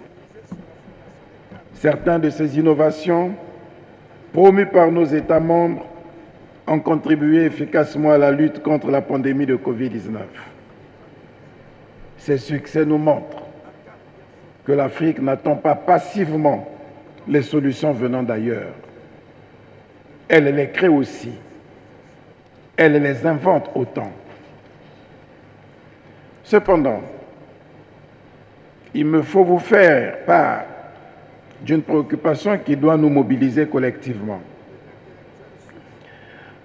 Certaines de ces innovations, promues par nos États membres, ont contribué efficacement à la lutte contre la pandémie de Covid-19. Ces succès nous montrent que l'Afrique n'attend pas passivement les solutions venant d'ailleurs. Elle les crée aussi. Elle les invente autant. Cependant, il me faut vous faire part d'une préoccupation qui doit nous mobiliser collectivement.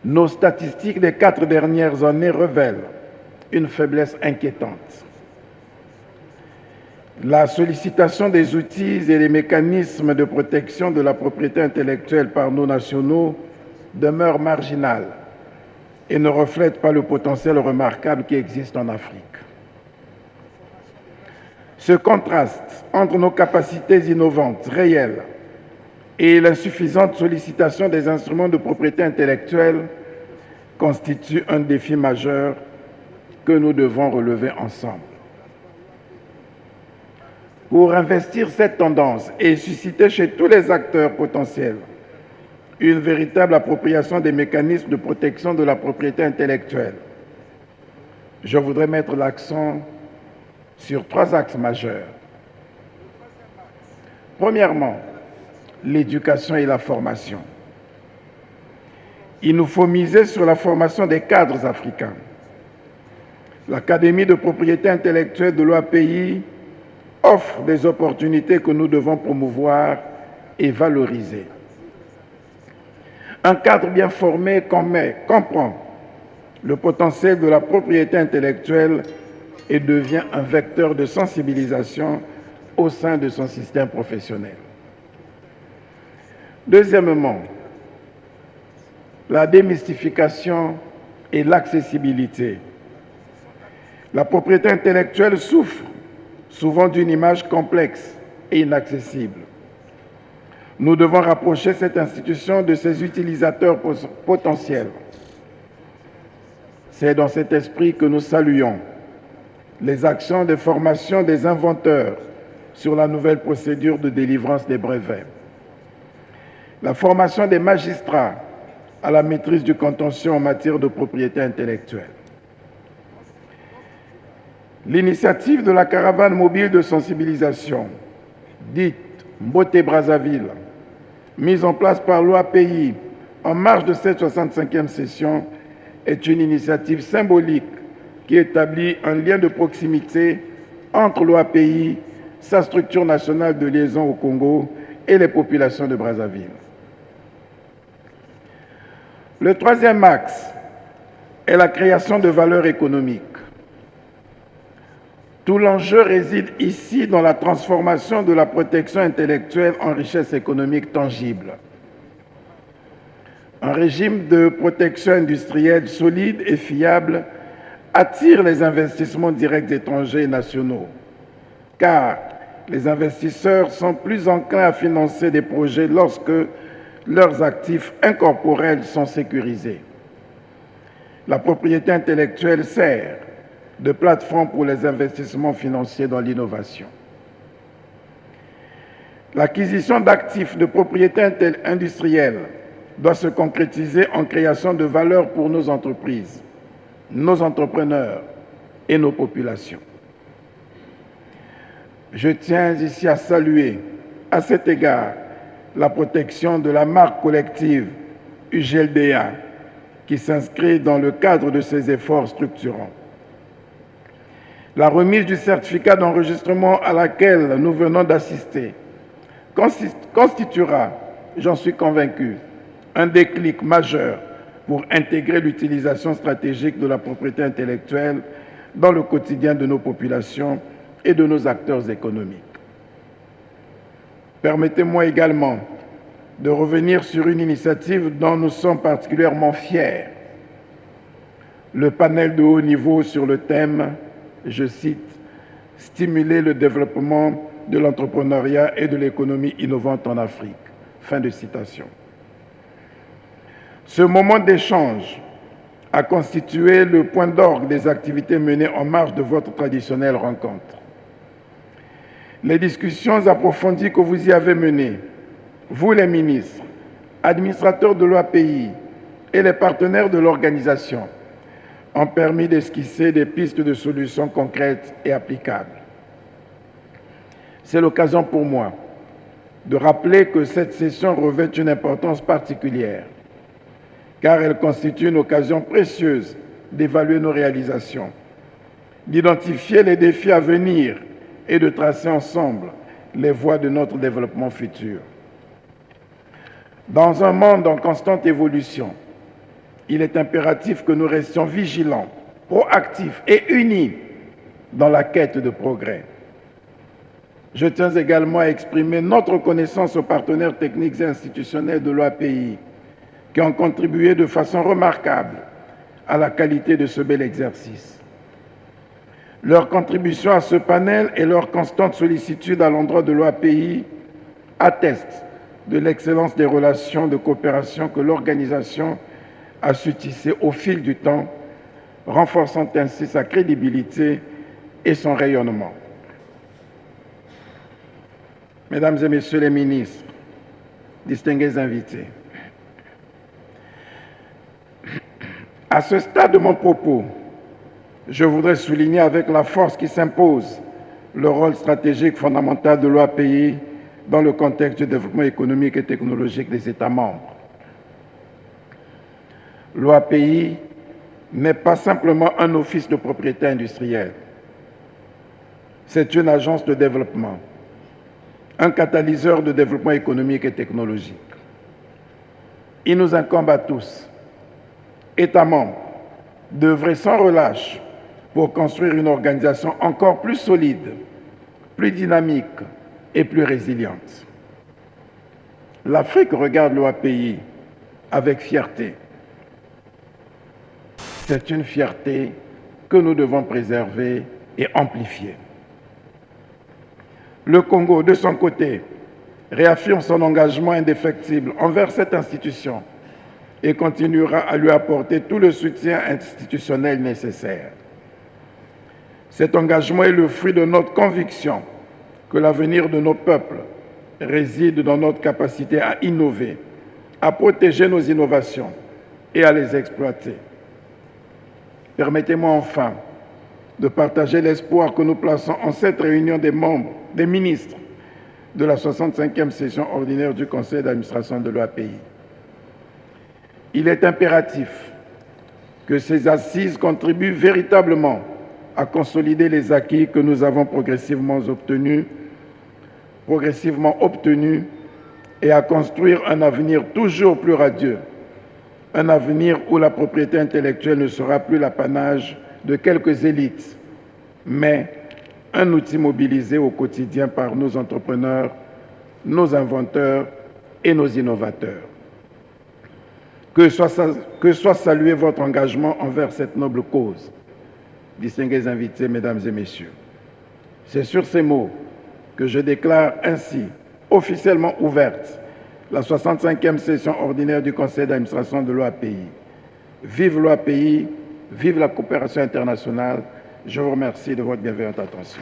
Nos statistiques des 4 dernières années révèlent une faiblesse inquiétante. La sollicitation des outils et des mécanismes de protection de la propriété intellectuelle par nos nationaux demeure marginale et ne reflète pas le potentiel remarquable qui existe en Afrique. Ce contraste entre nos capacités innovantes réelles et l'insuffisante sollicitation des instruments de propriété intellectuelle constitue un défi majeur que nous devons relever ensemble. Pour investir cette tendance et susciter chez tous les acteurs potentiels une véritable appropriation des mécanismes de protection de la propriété intellectuelle, je voudrais mettre l'accent sur 3 axes majeurs. Premièrement, l'éducation et la formation. Il nous faut miser sur la formation des cadres africains. L'Académie de propriété intellectuelle de l'OAPI offre des opportunités que nous devons promouvoir et valoriser. Un cadre bien formé comprend le potentiel de la propriété intellectuelle et devient un vecteur de sensibilisation au sein de son système professionnel. Deuxièmement, la démystification et l'accessibilité. La propriété intellectuelle souffre souvent d'une image complexe et inaccessible. Nous devons rapprocher cette institution de ses utilisateurs potentiels. C'est dans cet esprit que nous saluons les actions de formation des inventeurs sur la nouvelle procédure de délivrance des brevets, la formation des magistrats à la maîtrise du contentieux en matière de propriété intellectuelle. L'initiative de la caravane mobile de sensibilisation, dite Mboté Brazzaville, mise en place par l'OAPI en marge de cette 65e session, est une initiative symbolique qui établit un lien de proximité entre l'OAPI, sa structure nationale de liaison au Congo et les populations de Brazzaville. Le troisième axe est la création de valeur économique. Tout l'enjeu réside ici dans la transformation de la protection intellectuelle en richesse économique tangible. Un régime de protection industrielle solide et fiable attire les investissements directs étrangers et nationaux, car les investisseurs sont plus enclins à financer des projets lorsque leurs actifs incorporels sont sécurisés. La propriété intellectuelle sert de plateforme pour les investissements financiers dans l'innovation. L'acquisition d'actifs de propriété industrielle doit se concrétiser en création de valeur pour nos entreprises, nos entrepreneurs et nos populations. Je tiens ici à saluer, à cet égard, la protection de la marque collective UGLDA qui s'inscrit dans le cadre de ces efforts structurants. La remise du certificat d'enregistrement à laquelle nous venons d'assister constituera, j'en suis convaincu, un déclic majeur pour intégrer l'utilisation stratégique de la propriété intellectuelle dans le quotidien de nos populations et de nos acteurs économiques. Permettez-moi également de revenir sur une initiative dont nous sommes particulièrement fiers. Le panel de haut niveau sur le thème, je cite, « Stimuler le développement de l'entrepreneuriat et de l'économie innovante en Afrique ». Fin de citation. Ce moment d'échange a constitué le point d'orgue des activités menées en marge de votre traditionnelle rencontre. Les discussions approfondies que vous y avez menées, vous les ministres, administrateurs de l'OAPI et les partenaires de l'organisation, ont permis d'esquisser des pistes de solutions concrètes et applicables. C'est l'occasion pour moi de rappeler que cette session revêt une importance particulière, car elle constitue une occasion précieuse d'évaluer nos réalisations, d'identifier les défis à venir et de tracer ensemble les voies de notre développement futur. Dans un monde en constante évolution, il est impératif que nous restions vigilants, proactifs et unis dans la quête de progrès. Je tiens également à exprimer notre reconnaissance aux partenaires techniques et institutionnels de l'OAPI qui ont contribué de façon remarquable à la qualité de ce bel exercice. Leur contribution à ce panel et leur constante sollicitude à l'endroit de l'OAPI attestent de l'excellence des relations de coopération que l'organisation a su tisser au fil du temps, renforçant ainsi sa crédibilité et son rayonnement. Mesdames et Messieurs les ministres, distingués invités, à ce stade de mon propos, je voudrais souligner avec la force qui s'impose le rôle stratégique fondamental de l'OAPI dans le contexte du développement économique et technologique des États membres. L'OAPI n'est pas simplement un office de propriété industrielle. C'est une agence de développement, un catalyseur de développement économique et technologique. Il nous incombe à tous, États membres, d'œuvrer sans relâche pour construire une organisation encore plus solide, plus dynamique et plus résiliente. L'Afrique regarde l'OAPI avec fierté. C'est une fierté que nous devons préserver et amplifier. Le Congo, de son côté, réaffirme son engagement indéfectible envers cette institution et continuera à lui apporter tout le soutien institutionnel nécessaire. Cet engagement est le fruit de notre conviction que l'avenir de nos peuples réside dans notre capacité à innover, à protéger nos innovations et à les exploiter. Permettez-moi enfin de partager l'espoir que nous plaçons en cette réunion des membres, des ministres de la 65e session ordinaire du Conseil d'administration de l'OAPI. Il est impératif que ces assises contribuent véritablement à consolider les acquis que nous avons progressivement obtenus et à construire un avenir toujours plus radieux, un avenir où la propriété intellectuelle ne sera plus l'apanage de quelques élites, mais un outil mobilisé au quotidien par nos entrepreneurs, nos inventeurs et nos innovateurs. Que soit salué votre engagement envers cette noble cause, distingués invités, mesdames et messieurs. C'est sur ces mots que je déclare ainsi officiellement ouverte la 65e session ordinaire du Conseil d'administration de l'OAPI. Vive l'OAPI, vive la coopération internationale. Je vous remercie de votre bienveillante attention.